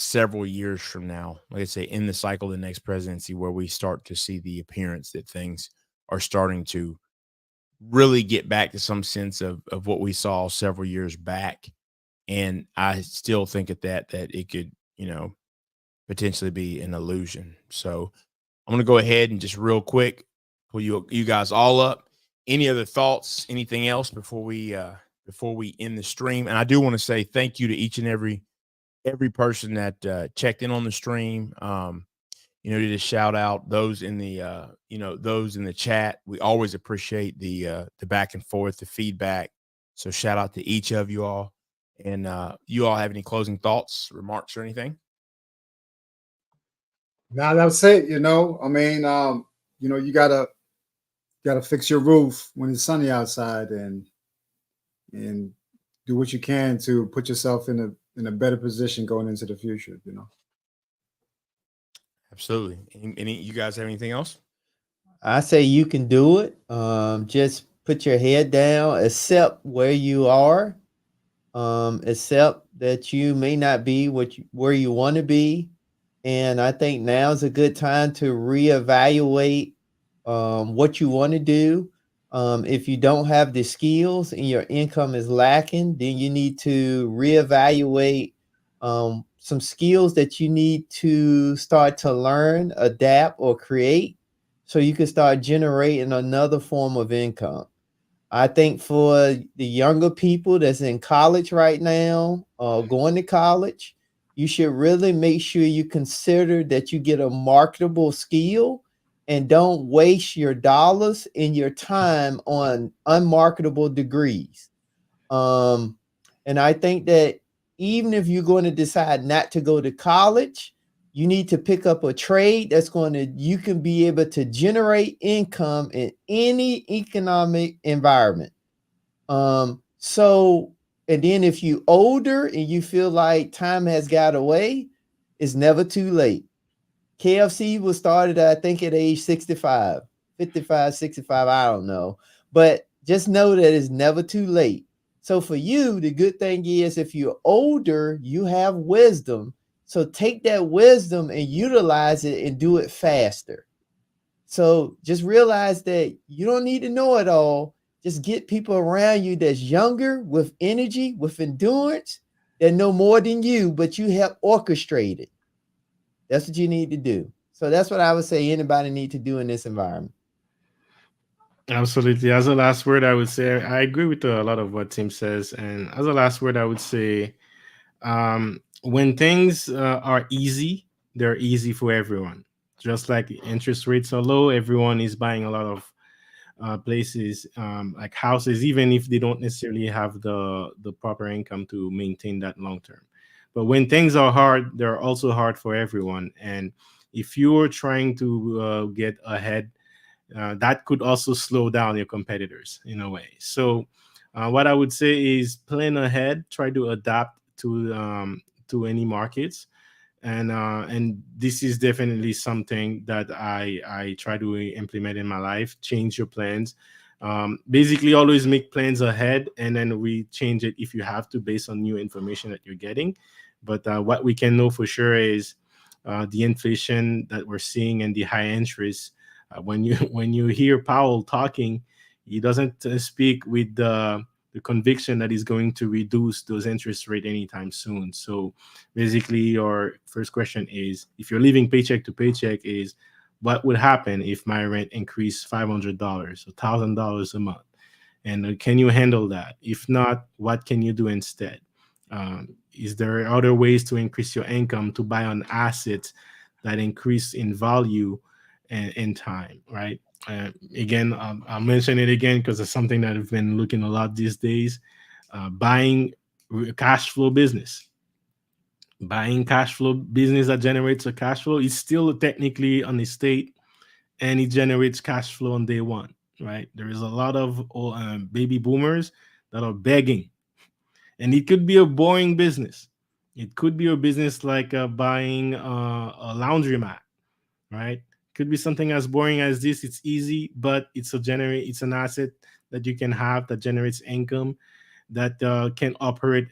several years from now, like I say, in the cycle of the next presidency, where we start to see the appearance that things are starting to really get back to some sense of what we saw several years back. And I still think that it could, potentially be an illusion. So I'm going to go ahead and just real quick pull you guys all up. Any other thoughts, anything else before we end the stream? And I do want to say thank you to each and every person that checked in on the stream. Did a shout out those in the chat. We always appreciate the back and forth, the feedback. So shout out to each of you all. And you all have any closing thoughts, remarks, or anything? Now that's it. You gotta fix your roof when it's sunny outside, and do what you can to put yourself in a better position going into the future. Absolutely. Any you guys have anything else? I say you can do it. Just put your head down, accept where you are, accept that you may not be where you want to be. And I think now is a good time to reevaluate what you want to do. If you don't have the skills and your income is lacking, then you need to reevaluate some skills that you need to start to learn, adapt, or create so you can start generating another form of income. I think for the younger people that's in college right now, going to college, you should really make sure you consider that you get a marketable skill and don't waste your dollars and your time on unmarketable degrees. And I think that even if you're going to decide not to go to college, you need to pick up a trade you can be able to generate income in any economic environment. And then if you older and you feel like time has got away, it's never too late. KFC was started, I think, at age 65, 55, 65, I don't know. But just know that it's never too late. So for you, the good thing is if you're older, you have wisdom. So take that wisdom and utilize it and do it faster. So just realize that you don't need to know it all. Just get people around you that's younger, with energy, with endurance, that know more than you, but you help orchestrate it. That's what you need to do. So that's what I would say anybody need to do in this environment. Absolutely. As a last word, I would say I agree with a lot of what Tim says. And as a last word, I would say when things are easy, they're easy for everyone. Just like the interest rates are low, everyone is buying a lot of places like houses, even if they don't necessarily have the proper income to maintain that long term. But when things are hard, they're also hard for everyone. And if you're trying to get ahead, that could also slow down your competitors in a way. So what I would say is plan ahead, try to adapt to any markets. And this is definitely something that I try to implement in my life. Change your plans. Basically, always make plans ahead, and then we change it if you have to, based on new information that you're getting. But what we can know for sure is the inflation that we're seeing and the high interest. When you hear Powell talking, he doesn't speak with the conviction that he's going to reduce those interest rate anytime soon. So basically, your first question is, if you're living paycheck to paycheck, is what would happen if my rent increased $500, $1,000 a month? And can you handle that? If not, what can you do instead? Is there other ways to increase your income to buy on assets that increase in value and in time, right? Again, I'll mention it again because it's something that I've been looking a lot these days. Buying cash flow business. Buying cash flow business that generates a cash flow is still technically on the state, and it generates cash flow on day one, right? There is a lot of baby boomers that are begging, and it could be a boring business. It could be a business like buying a laundromat, right? Could be something as boring as this. It's easy, but it's an asset that you can have that generates income, that can operate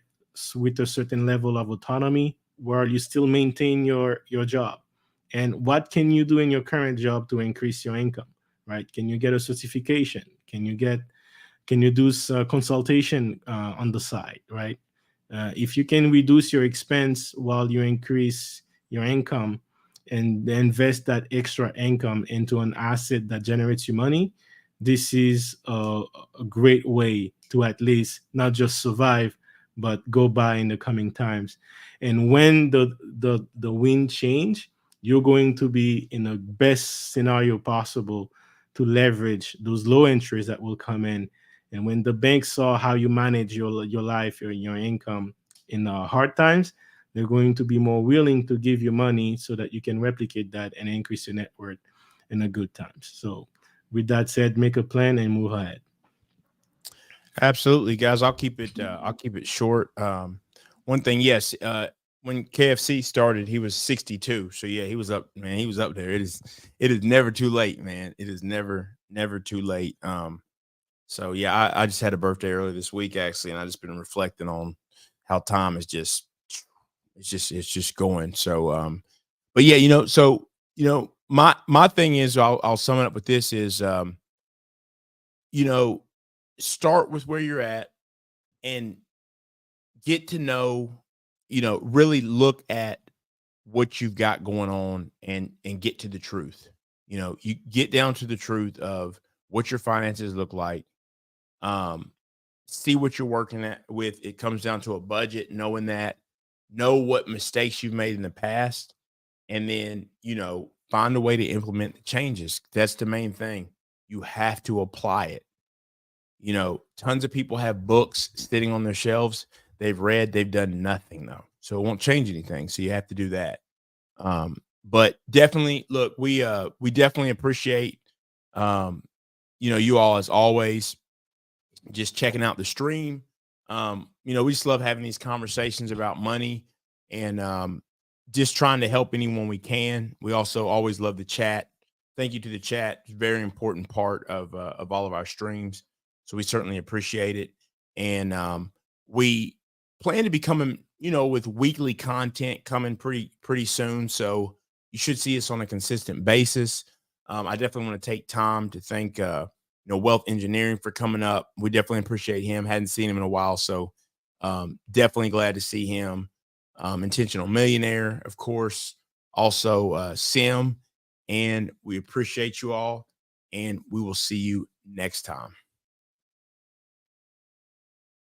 with a certain level of autonomy while you still maintain your job. And what can you do in your current job to increase your income, right? Can you get a certification? Can you do consultation on the side, right? If you can reduce your expense while you increase your income, and invest that extra income into an asset that generates you money, this is a great way to at least not just survive, but go by in the coming times. And when the wind change, you're going to be in the best scenario possible to leverage those low interests that will come in. And when the banks saw how you manage your life, your income in hard times, they're going to be more willing to give you money so that you can replicate that and increase your net worth in the good times. So with that said, make a plan and move ahead. Absolutely, guys. I'll keep it short. One thing, yes, when KFC started, he was 62. So yeah, he was up, man. He was up there. It is never too late, man. It is never too late. So yeah, I just had a birthday earlier this week, actually, and I just been reflecting on how time is just it's just going. So but yeah, my thing is, I'll sum it up with this is start with where you're at and get to know, really look at what you've got going on and get to the truth. You get down to the truth of what your finances look like. See what you're working with. It comes down to a budget, knowing that, know what mistakes you've made in the past, and then, find a way to implement the changes. That's the main thing. You have to apply it. Tons of people have books sitting on their shelves. They've read, they've done nothing though. So it won't change anything. So you have to do that. But definitely look, we definitely appreciate, you all as always, just checking out the stream. We just love having these conversations about money and, just trying to help anyone we can. We also always love the chat. Thank you to the chat. It's a very important part of all of our streams. So we certainly appreciate it. And we plan to be coming, with weekly content coming pretty soon. So you should see us on a consistent basis. I definitely want to take time to thank, Wealth Engineering for coming up. We definitely appreciate him. Hadn't seen him in a while. So definitely glad to see him. Intentional Millionaire, of course, also Sim. And we appreciate you all. And we will see you next time.